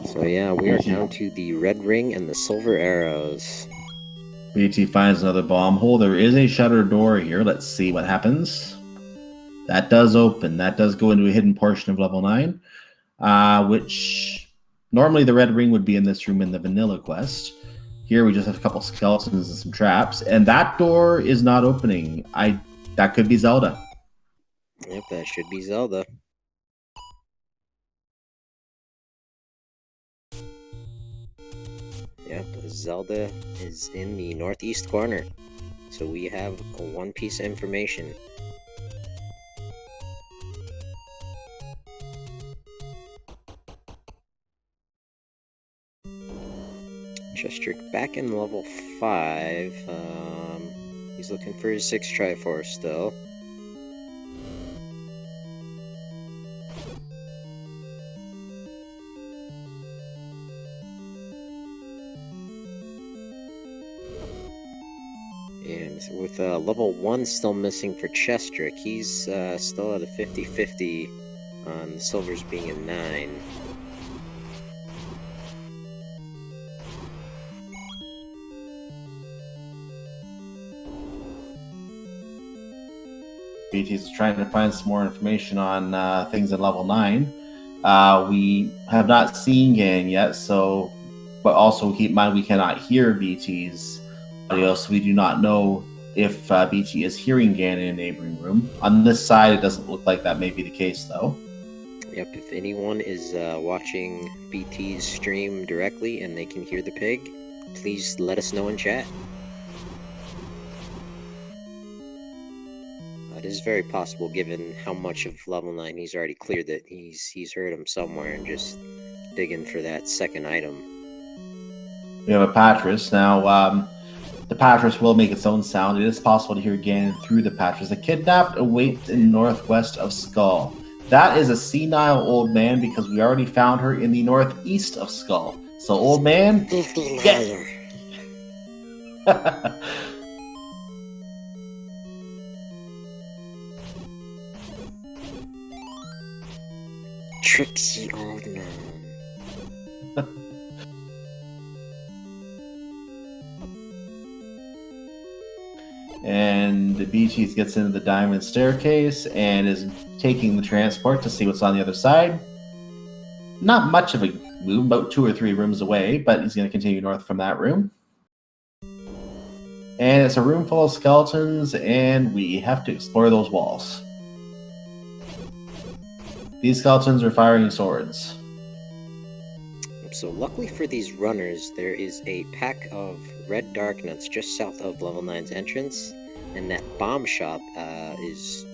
So yeah, we are down to the red ring and the silver arrows. BT finds another bomb hole. There is a shutter door here. Let's see what happens. That does open. That does go into a hidden portion of level 9, which normally the red ring would be in this room in the vanilla quest. Here we just have a couple skeletons and some traps, and that door is not opening. That could be Zelda. Yep, that should be Zelda. Yep, Zelda is in the northeast corner. So we have one piece of information. chessjerk back in level 5. He's looking for his 6 Triforce still. And with level 1 still missing for chessjerk, he's still at a 50-50 on the silvers being a 9. BT is trying to find some more information on things at level 9. We have not seen Ganon yet, but also keep in mind we cannot hear BT's audio, so we do not know if BT is hearing Ganon in a neighboring room. On this side, it doesn't look like that may be the case, though. Yep, if anyone is watching BT's stream directly and they can hear the pig, please let us know in chat. It is very possible, given how much of level 9 he's already cleared, that he's heard him somewhere and just digging for that second item. We have a Patras. Now, the Patras will make its own sound. It is possible to hear Ganon through the Patras. The kidnapped awaits in northwest of Skull. That is a senile old man, because we already found her in the northeast of Skull. So, old man, Tricksy old man. And the beeTeas gets into the diamond staircase and is taking the transport to see what's on the other side. Not much of a move, about 2 or 3 rooms away, but he's going to continue north from that room. And it's a room full of skeletons, and we have to explore those walls. These skeletons are firing swords. So luckily for these runners, there is a pack of red dark nuts just south of level 9's entrance, and that bomb shop is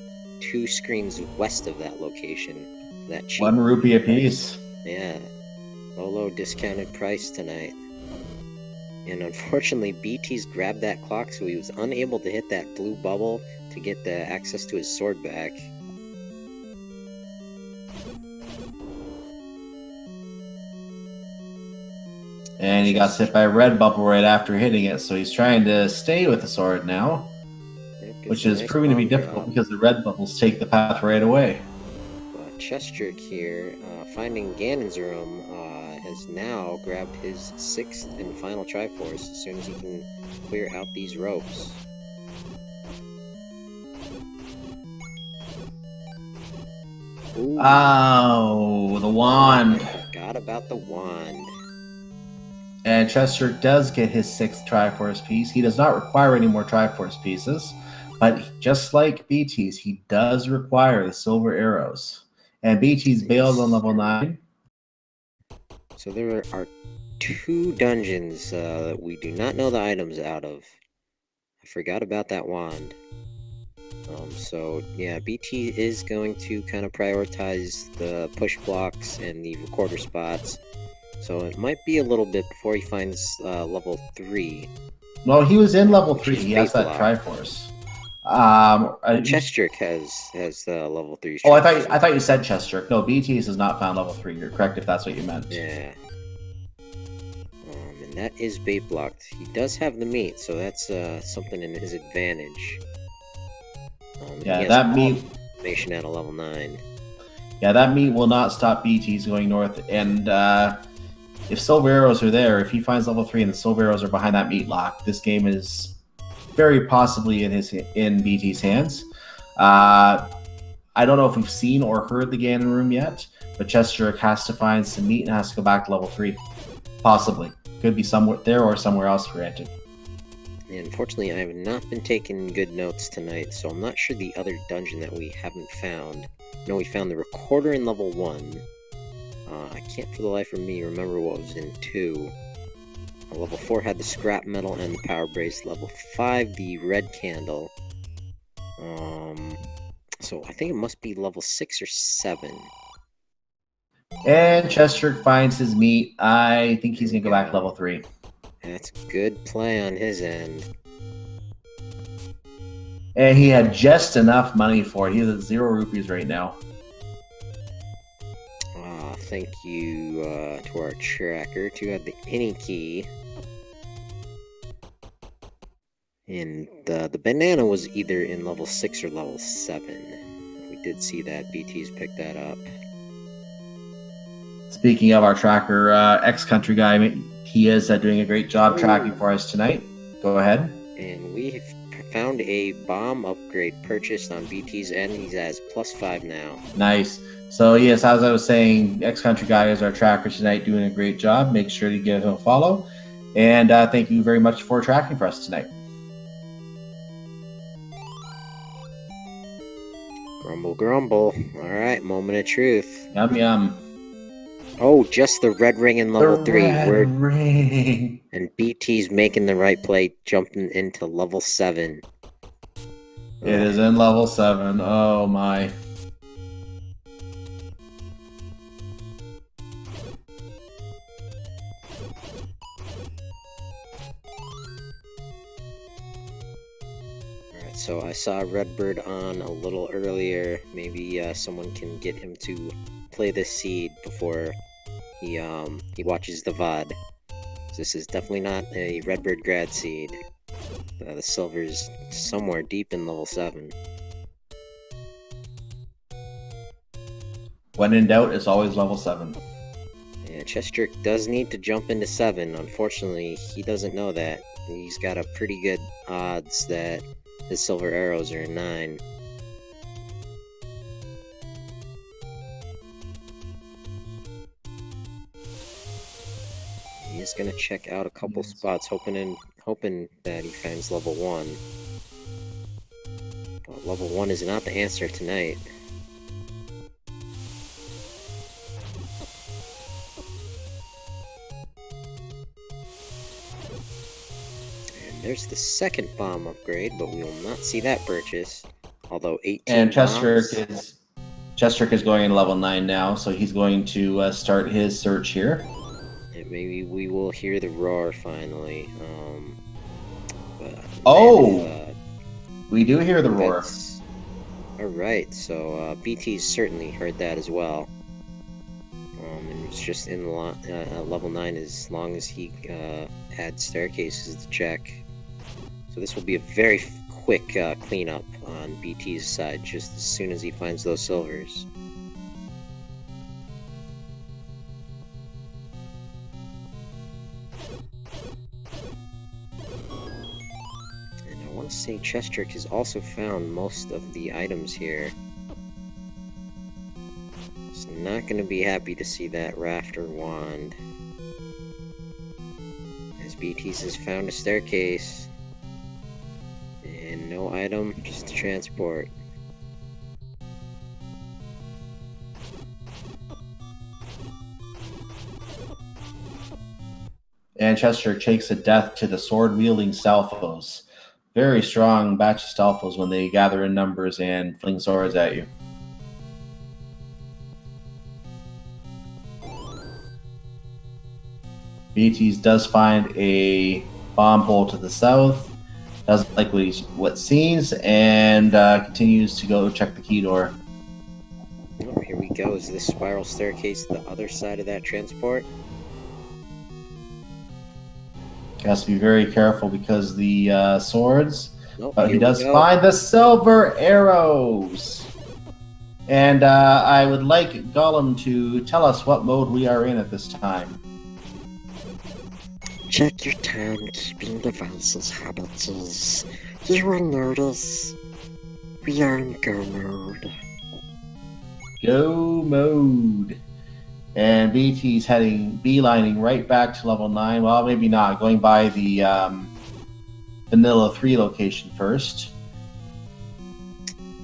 2 screens west of that location. That cheap 1 rupee apiece. Yeah, low discounted price tonight. And unfortunately, beeTeas grabbed that clock, so he was unable to hit that blue bubble to get the access to his sword back. And he got hit by a red bubble right after hitting it, so he's trying to stay with the sword now, which is proving to be difficult because the red bubbles take the path right away. chessjerk here, finding Ganon's room, has now grabbed his 6th and final Triforce as soon as he can clear out these ropes. Ooh. Oh, the wand. I forgot about the wand. And chessjerk does get his 6th Triforce piece. He does not require any more Triforce pieces, but just like beeTeas, he does require the silver arrows. And beeTeas bails on level 9. So there are 2 dungeons that we do not know the items out of. I forgot about that wand. So yeah, BT is going to kind of prioritize the push blocks and the recorder spots. So it might be a little bit before he finds level 3. No, he was in level 3. He has that Triforce. chessjerk has level 3. Oh, I thought you said chessjerk. No, beeTeas has not found level 3. You're correct if that's what you meant. Yeah. And that is bait blocked. He does have the meat, so that's something in his advantage. Yeah, that meat information at a level 9. Yeah, that meat will not stop beeTeas going north. And if silver arrows are there, if he finds level 3 and the silver arrows are behind that meat lock, this game is very possibly in beeTeas' hands. I don't know if we've seen or heard the Ganon room yet, but chessjerk has to find some meat and has to go back to level 3. Possibly. Could be somewhere there or somewhere else, granted. And unfortunately, I have not been taking good notes tonight, so I'm not sure the other dungeon that we haven't found. No, we found the recorder in level 1. I can't for the life of me remember what was in 2. Level 4 had the scrap metal and the power brace. Level 5, the red candle. So I think it must be level 6 or 7. And chessjerk finds his meat. I think he's going to go back to level 3. That's good play on his end. And he had just enough money for it. He's at 0 rupees right now. Thank you to our tracker to have the any key. And the banana was either in level 6 or level 7. We did see that. BT's picked that up. Speaking of our tracker, X-Country guy, he is doing a great job tracking for us tonight. Go ahead. And we found a bomb upgrade purchased on BT's end. He's at +5 now. Nice. So yes, as I was saying, X-Country guy is our tracker tonight, doing a great job. Make sure to give him a follow. And thank you very much for tracking for us tonight. Grumble, grumble. Alright, moment of truth. Yum, yum. Oh, just the red ring in level 3. Red ring. And BT's making the right play, jumping into level 7. It is in level 7. Oh my. Alright, so I saw Redbird on a little earlier. Maybe someone can get him to play this seed before he watches the VOD. This is definitely not a Redbird grad seed. the silver's somewhere deep in level 7. When in doubt, it's always level 7. Yeah, chessjerk does need to jump into 7. Unfortunately, he doesn't know that. He's got a pretty good odds that his silver arrows are in 9. He's gonna check out a couple spots, hoping that he finds level 1. But level 1 is not the answer tonight. And there's the second bomb upgrade, but we will not see that purchase. Although 18 And bombs... chessjerk is going in level 9 now, so he's going to start his search here. And maybe we will hear the roar finally. But we do hear the roar. Alright, so beeTeas certainly heard that as well. And it's just in level 9 as long as he adds staircases to check. So this will be a very quick cleanup on beeTeas' side just as soon as he finds those silvers. I want to say chessjerk has also found most of the items here. He's not going to be happy to see that rafter wand. As beeTeas has found a staircase. And no item, just transport. And chessjerk takes a death to the sword-wielding Stalfos. Very strong batch of Stalfos when they gather in numbers and fling swords at you. beeTeas does find a bomb hole to the south. Doesn't like what seems, and continues to go check the key door. Oh, here we go. Is this spiral staircase the other side of that transport? Has to be very careful because the swords. Nope, But he here we does go. find the silver arrows. And I would like Gollum to tell us what mode we are in at this time. Check your timekeeping device's habits. You will notice we are in go mode. Go mode. And BT's beelining right back to level 9. Well, maybe not. Going by the Vanilla 3 location first.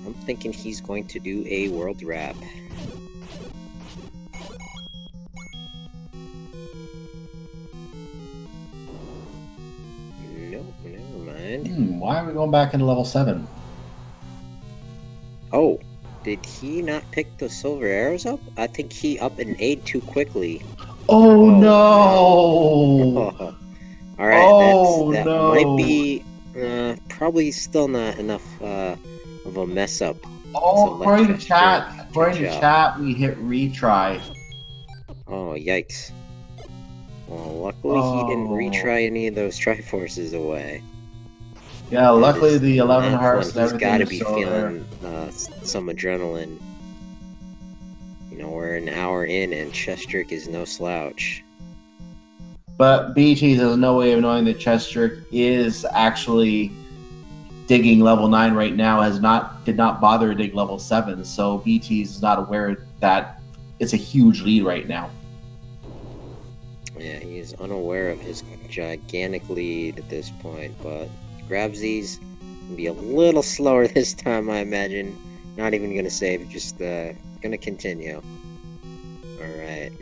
I'm thinking he's going to do a world wrap. Nope, never mind. Why are we going back into level 7? Oh, did he not pick the silver arrows up? I think he up and ate too quickly. Oh, no! No. Alright, that no. might be probably still not enough of a mess up. Oh, to let according to chessjerk chat, we hit retry. Oh, yikes. Well, luckily he didn't retry any of those Triforces away. Yeah, luckily the 11 hearts and He's everything got to is be still feeling some adrenaline. You know, we're an hour in and chessjerk is no slouch. But BT has no way of knowing that chessjerk is actually digging level 9 right now. Did not bother to dig level 7, so BT is not aware that it's a huge lead right now. Yeah, he is unaware of his gigantic lead at this point, but grabs these. Can be a little slower this time, I imagine. Not even gonna save, just gonna continue. Alright.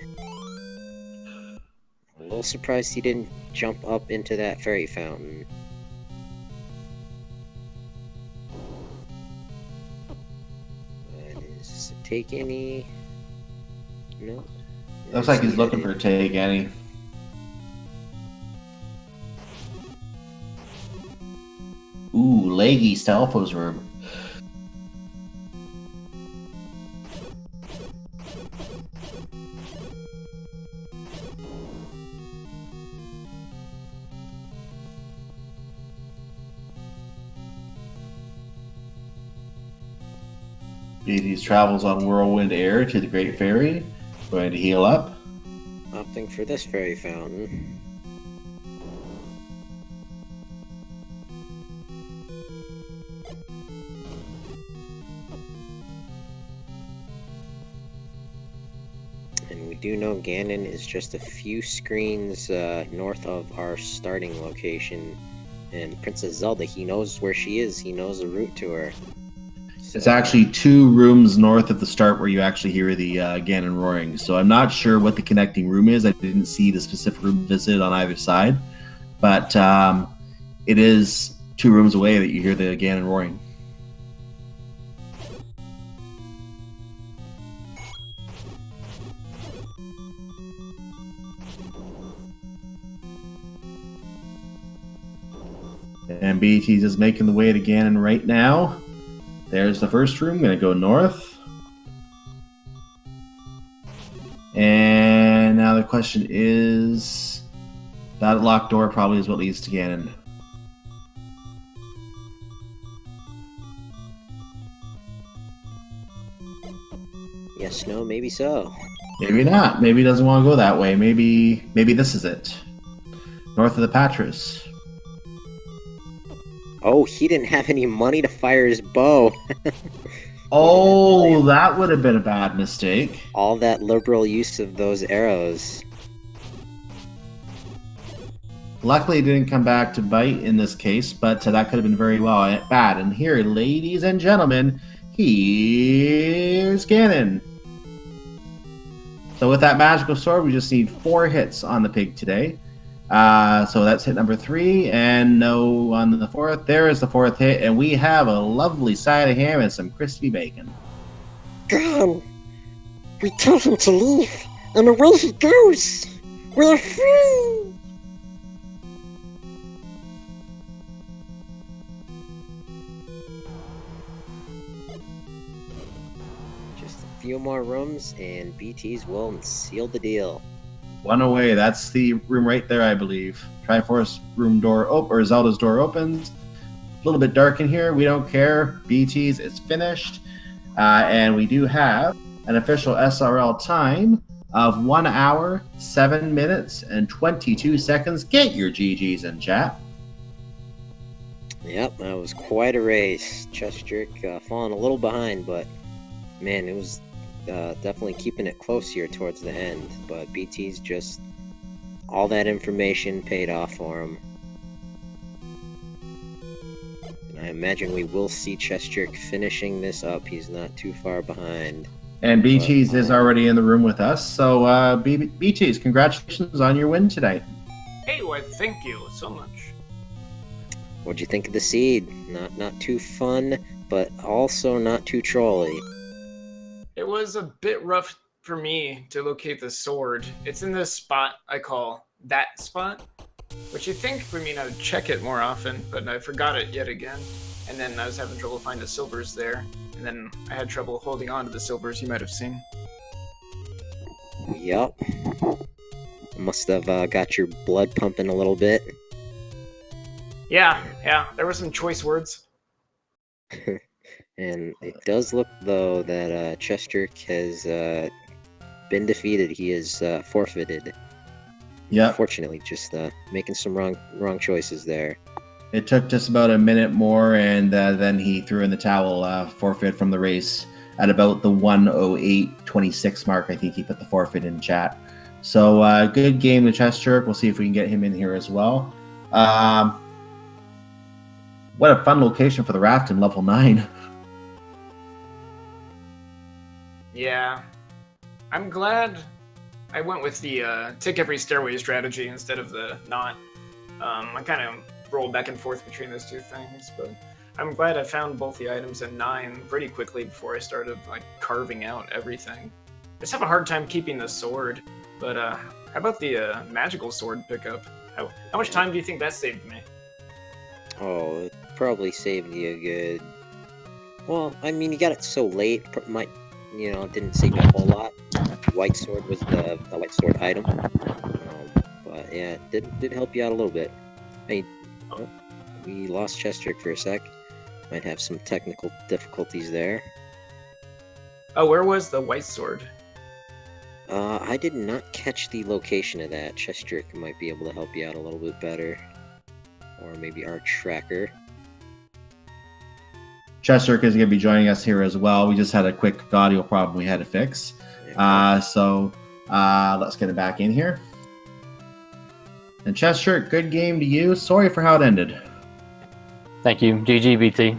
A little surprised he didn't jump up into that fairy fountain. Does it take any? No. Looks like he's looking for a take, Annie. Ooh, leggy Stalfos room. beeTeas travels on whirlwind air to the Great Fairy. Going to heal up. Opting for this fairy fountain. And we do know Ganon is just a few screens north of our starting location. And Princess Zelda, he knows where she is. He knows the route to her. It's actually 2 rooms north of the start where you actually hear the Ganon roaring. So I'm not sure what the connecting room is. I didn't see the specific room visited on either side. But it is 2 rooms away that you hear the Ganon roaring. And beeTeas is making the way to Ganon right now. There's the first room. Going to go north. And now the question is, that locked door probably is what leads to Ganon. Yes, no, maybe so. Maybe not. Maybe he doesn't want to go that way. Maybe this is it. North of the Patras. Oh, he didn't have any money to fire his bow. Oh, that would have been a bad mistake. All that liberal use of those arrows. Luckily, it didn't come back to bite in this case, but that could have been very well bad. And here, ladies and gentlemen, here's Ganon. So with that magical sword, we just need 4 hits on the pig today. So that's hit number 3, and no on the 4th. There is the 4th hit, and we have a lovely side of ham and some crispy bacon. Gone. We tell him to leave, and away he goes. We're free. Just a few more rooms, and beeTeas will seal the deal. 1 away. That's the room right there, I believe. Triforce room door or Zelda's door opens. A little bit dark in here. We don't care. beeTeas, it's finished. And we do have an official SRL time of 1 hour, 7 minutes, and 22 seconds. Get your GGs in chat. Yep, that was quite a race. chessjerk falling a little behind, but man, it was definitely keeping it close here towards the end. But beeTeas, just all that information paid off for him. And I imagine we will see chessjerk finishing this up. He's not too far behind. And beeTeas is already in the room with us. So beeTeas, congratulations on your win today. Hey, well, thank you so much. What'd you think of the seed? Not too fun, but also not too trolly. It was a bit rough for me to locate the sword. It's in this spot I call that spot, which you think would mean I would check it more often, but I forgot it yet again. And then I was having trouble finding the silvers there, and then I had trouble holding on to the silvers, you might have seen. Yup. Must have got your blood pumping a little bit. Yeah, there were some choice words. And it does look, though, that chessjerk has been defeated. He is forfeited. Yeah. Unfortunately, just making some wrong choices there. It took just about a minute more, and then he threw in the towel, forfeit from the race at about the 1:08:26 mark. I think he put the forfeit in chat. So good game to chessjerk. We'll see if we can get him in here as well. What a fun location for the raft in level 9. Yeah, I'm glad I went with the tick every stairway strategy instead of the not. I kind of rolled back and forth between those two things, but I'm glad I found both the items in 9 pretty quickly before I started like carving out everything. I just have a hard time keeping the sword, but how about the magical sword pickup? How much time do you think that saved me? Oh, it probably saved you a good... Well, I mean, you got it so late, didn't save you a whole lot. White sword was the white sword item. But yeah, it did help you out a little bit. We lost chessjerk for a sec. Might have some technical difficulties there. Oh, where was the white sword? I did not catch the location of that. Chessjerk might be able to help you out a little bit better. Or maybe our tracker. chessjerk is going to be joining us here as well. We just had a quick audio problem we had to fix. So let's get it back in here. And chessjerk, good game to you. Sorry for how it ended. Thank you. GG, BT.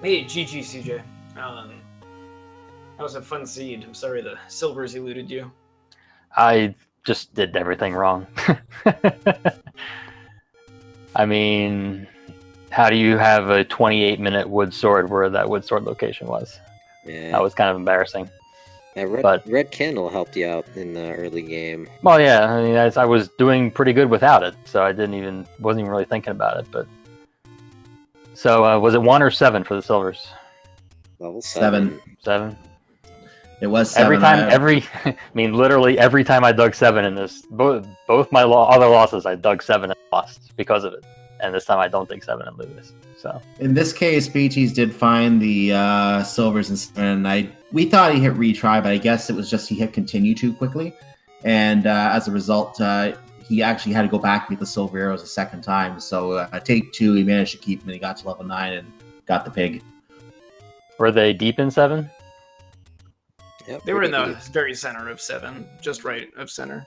Hey, GG, CJ. That was a fun seed. I'm sorry the silvers eluded you. I just did everything wrong. I mean, how do you have a 28-minute wood sword where that wood sword location was? Yeah. That was kind of embarrassing. That red candle helped you out in the early game. Well, yeah, I mean, I was doing pretty good without it, so I wasn't even really thinking about it. But so, was it 1 or 7 for the silvers? Level 7. 7. It was 7. I mean, literally every time I dug 7 in this, both my other losses, I dug 7 and lost because of it. And this time I don't dig 7 and lose. So in this case, beeTeas did find the silvers and 7. We thought he hit retry, but I guess it was just he hit continue too quickly. And as a result, he actually had to go back and get the silver arrows a second time. So take 2, he managed to keep them, and he got to level 9 and got the pig. Were they deep in 7? Yep, They were in the deep. very center of 7, just right of center.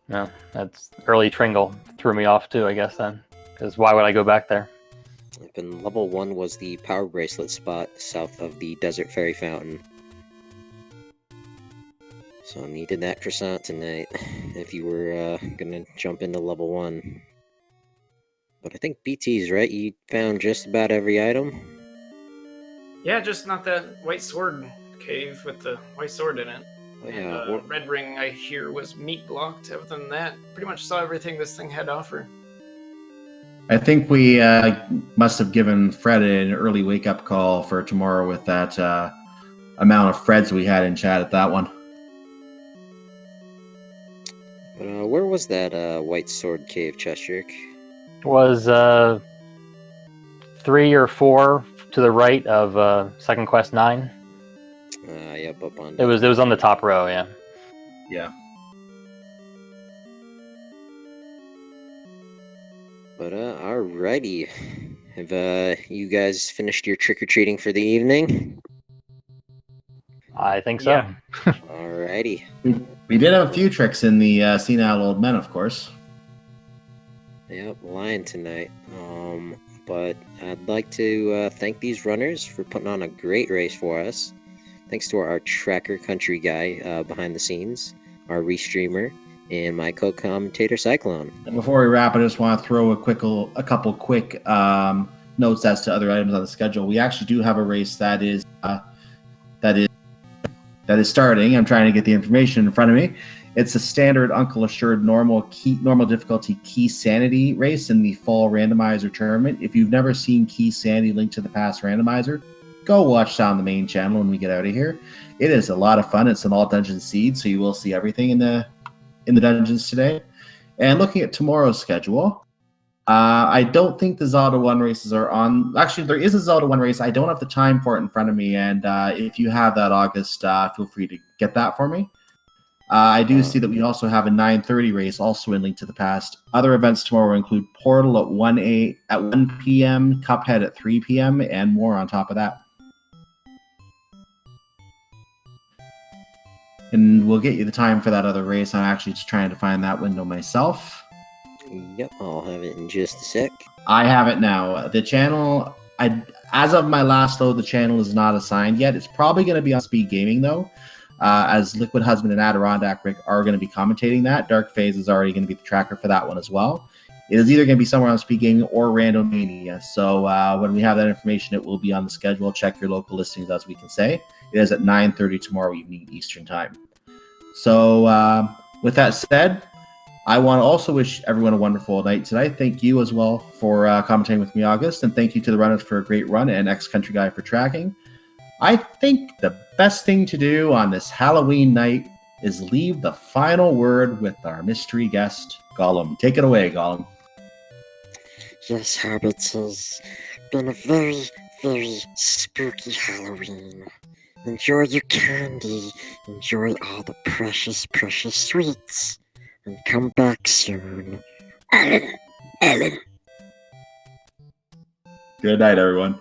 No, that's early Tringle threw me off too, I guess then. Because why would I go back there? And level 1 was the power bracelet spot south of the Desert Fairy Fountain. So I needed that croissant tonight if you were gonna jump into level 1. But I think BT's right, you found just about every item. Yeah, just not that white sword cave with the white sword in it. Oh, And, yeah, red ring, I hear, was meat blocked. Other than that, pretty much saw everything this thing had to offer. I think we must have given Fred an early wake-up call for tomorrow with that amount of Freds we had in chat at that one. But where was that white sword cave, chessjerk? Was 3 or 4 to the right of Second Quest 9. Yep, up on. It was on the top row, yeah. Yeah. But alrighty. Have you guys finished your trick-or-treating for the evening? I think so. Yeah. Alrighty. We did have a few tricks in the Senile Old Men, of course. Yep, lying tonight. But I'd like to thank these runners for putting on a great race for us. Thanks to our tracker country guy behind the scenes, our restreamer, and my co-commentator Cyclone. And before we wrap, I just want to throw a couple quick notes as to other items on the schedule. We actually do have a race that is starting. I'm trying to get the information in front of me. It's a standard Uncle Assured normal difficulty Key Sanity race in the fall randomizer tournament. If you've never seen Key Sanity linked to the past randomizer, go watch down the main channel when we get out of here. It is a lot of fun. It's an all dungeon seed, so you will see everything in the dungeons today. And looking at tomorrow's schedule, I don't think the Zelda 1 races are on. Actually, there is a Zelda 1 race. I don't have the time for it in front of me, and if you have that, August, feel free to get that for me. I do see that we also have a 9:30 race, also in Link to the Past. Other events tomorrow include Portal at 1 p.m., Cuphead at 3 p.m., and more on top of that. And we'll get you the time for that other race. I'm actually just trying to find that window myself. Yep, I'll have it in just a sec. I have it now. The channel, as of my last load, the channel is not assigned yet. It's probably going to be on Speed Gaming, though, as Liquid Husband and Adirondack Rick are going to be commentating that. Dark Phase is already going to be the tracker for that one as well. It is either going to be somewhere on Speed Gaming or Randomania. So when we have that information, it will be on the schedule. Check your local listings, as we can say. It is at 9:30 tomorrow evening Eastern Time. So with that said, I want to also wish everyone a wonderful night tonight. Thank you as well for commentating with me, August, and thank you to the runners for a great run and ex-country guy for tracking. I think the best thing to do on this Halloween night is leave the final word with our mystery guest, Gollum. Take it away, Gollum. Yes, Hobbits, has been a very, very spooky Halloween. Enjoy your candy. Enjoy all the precious, precious sweets. And come back soon. Ellen. Good night, everyone.